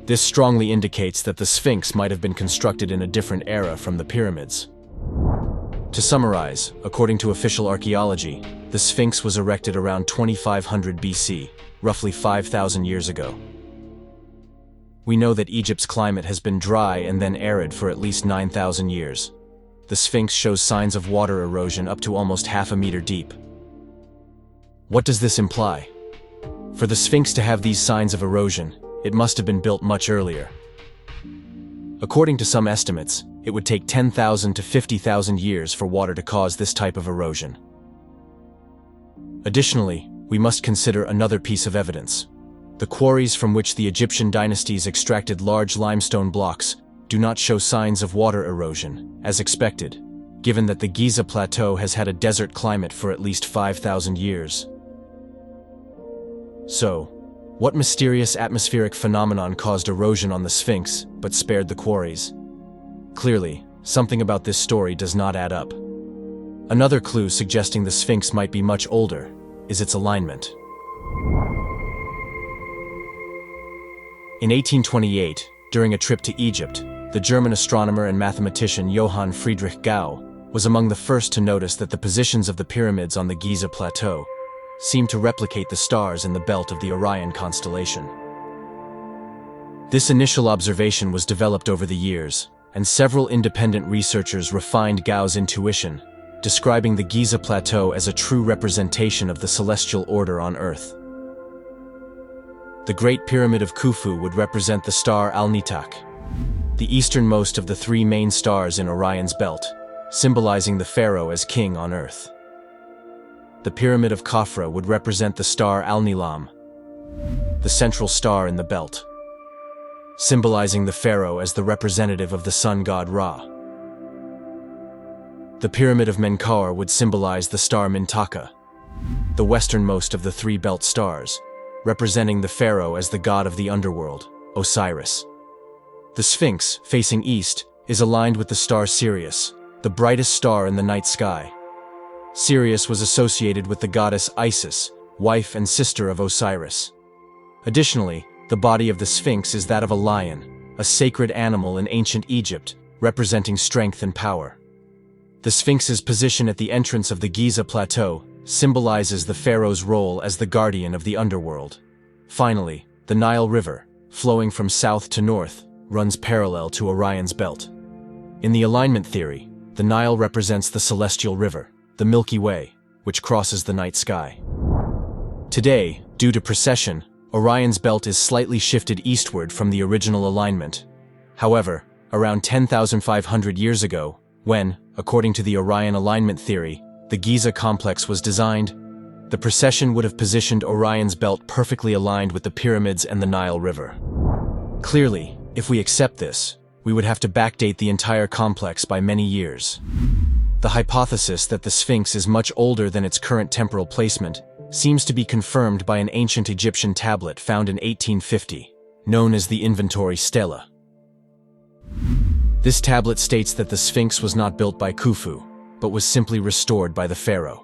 This strongly indicates that the Sphinx might have been constructed in a different era from the pyramids. To summarize, according to official archaeology, the Sphinx was erected around 2500 BC, roughly 5,000 years ago. We know that Egypt's climate has been dry and then arid for at least 9,000 years. The Sphinx shows signs of water erosion up to almost half a meter deep. What does this imply? For the Sphinx to have these signs of erosion, it must have been built much earlier. According to some estimates, it would take 10,000 to 50,000 years for water to cause this type of erosion. Additionally, we must consider another piece of evidence. The quarries from which the Egyptian dynasties extracted large limestone blocks do not show signs of water erosion, as expected, given that the Giza plateau has had a desert climate for at least 5,000 years. So, what mysterious atmospheric phenomenon caused erosion on the Sphinx but spared the quarries? Clearly, something about this story does not add up. Another clue suggesting the Sphinx might be much older is its alignment. In 1828, during a trip to Egypt, the German astronomer and mathematician Johann Friedrich Gauss was among the first to notice that the positions of the pyramids on the Giza plateau seemed to replicate the stars in the belt of the Orion constellation. This initial observation was developed over the years, and several independent researchers refined Gauss' intuition, describing the Giza plateau as a true representation of the celestial order on Earth. The Great Pyramid of Khufu would represent the star Al-Nitak, the easternmost of the three main stars in Orion's belt, symbolizing the pharaoh as king on earth. The Pyramid of Khafra would represent the star Al-Nilam, the central star in the belt, symbolizing the pharaoh as the representative of the sun god Ra. The Pyramid of Menkaure would symbolize the star Mintaka, the westernmost of the three belt stars, representing the pharaoh as the god of the underworld, Osiris. The Sphinx, facing east, is aligned with the star Sirius, the brightest star in the night sky. Sirius was associated with the goddess Isis, wife and sister of Osiris. Additionally, the body of the Sphinx is that of a lion, a sacred animal in ancient Egypt, representing strength and power. The Sphinx's position at the entrance of the Giza plateau symbolizes the pharaoh's role as the guardian of the underworld. Finally, the Nile River, flowing from south to north, runs parallel to Orion's belt. In the alignment theory, the Nile represents the celestial river, the Milky Way, which crosses the night sky. Today, due to precession, Orion's belt is slightly shifted eastward from the original alignment. However, around 10,500 years ago, when, according to the Orion alignment theory, the Giza complex was designed, the precession would have positioned Orion's belt perfectly aligned with the pyramids and the Nile River. Clearly, if we accept this, we would have to backdate the entire complex by many years. The hypothesis that the Sphinx is much older than its current temporal placement seems to be confirmed by an ancient Egyptian tablet found in 1850, known as the Inventory Stela. This tablet states that the Sphinx was not built by Khufu, but was simply restored by the pharaoh.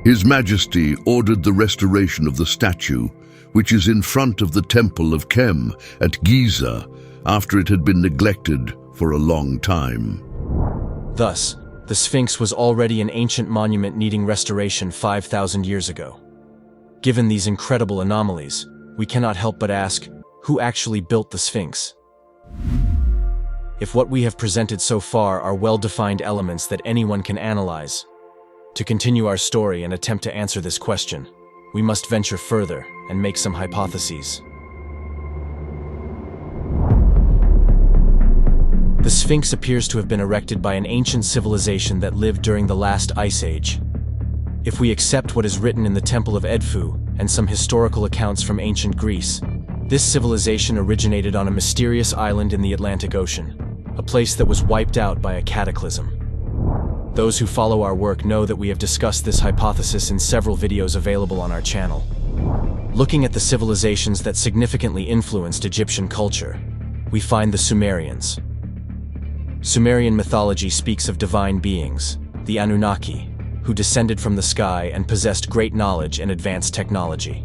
His Majesty ordered the restoration of the statue, which is in front of the Temple of Kem at Giza, after it had been neglected for a long time. Thus, the Sphinx was already an ancient monument needing restoration 5,000 years ago. Given these incredible anomalies, we cannot help but ask, who actually built the Sphinx? If what we have presented so far are well-defined elements that anyone can analyze, to continue our story and attempt to answer this question, we must venture further and make some hypotheses. The Sphinx appears to have been erected by an ancient civilization that lived during the last ice age. If we accept what is written in the Temple of Edfu and some historical accounts from ancient Greece, this civilization originated on a mysterious island in the Atlantic Ocean, a place that was wiped out by a cataclysm. Those who follow our work know that we have discussed this hypothesis in several videos available on our channel. Looking at the civilizations that significantly influenced Egyptian culture, we find the Sumerians. Sumerian mythology speaks of divine beings, the Anunnaki, who descended from the sky and possessed great knowledge and advanced technology.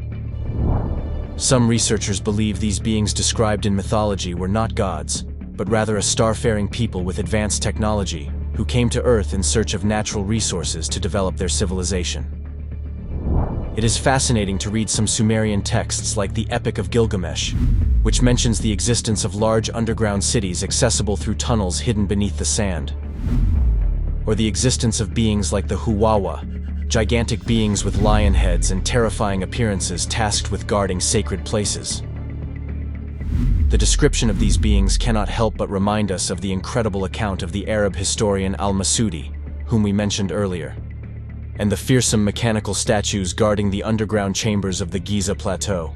Some researchers believe these beings described in mythology were not gods, but rather a starfaring people with advanced technology who came to Earth in search of natural resources to develop their civilization. It is fascinating to read some Sumerian texts like the Epic of Gilgamesh, which mentions the existence of large underground cities accessible through tunnels hidden beneath the sand, or the existence of beings like the Huwawa, gigantic beings with lion heads and terrifying appearances tasked with guarding sacred places. The description of these beings cannot help but remind us of the incredible account of the Arab historian al-Masudi, whom we mentioned earlier, and the fearsome mechanical statues guarding the underground chambers of the Giza plateau.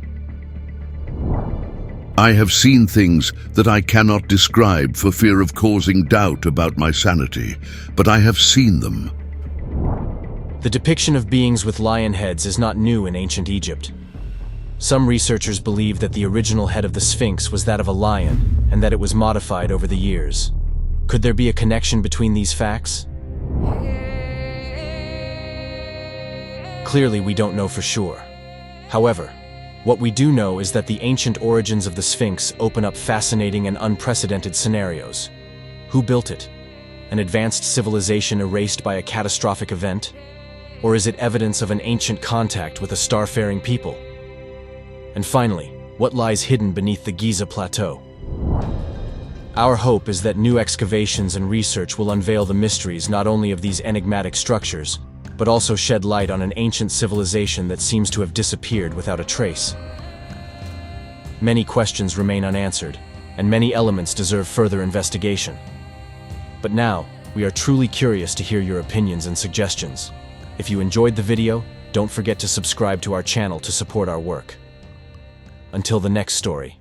I have seen things that I cannot describe for fear of causing doubt about my sanity, but I have seen them. The depiction of beings with lion heads is not new in ancient Egypt. Some researchers believe that the original head of the Sphinx was that of a lion, and that it was modified over the years. Could there be a connection between these facts? Clearly, we don't know for sure. However, what we do know is that the ancient origins of the Sphinx open up fascinating and unprecedented scenarios. Who built it? An advanced civilization erased by a catastrophic event? Or is it evidence of an ancient contact with a starfaring people? And finally, what lies hidden beneath the Giza plateau? Our hope is that new excavations and research will unveil the mysteries not only of these enigmatic structures, but also shed light on an ancient civilization that seems to have disappeared without a trace. many questions remain unanswered, and many elements deserve further investigation. But now, we are truly curious to hear your opinions and suggestions. If you enjoyed the video, don't forget to subscribe to our channel to support our work. Until the next story.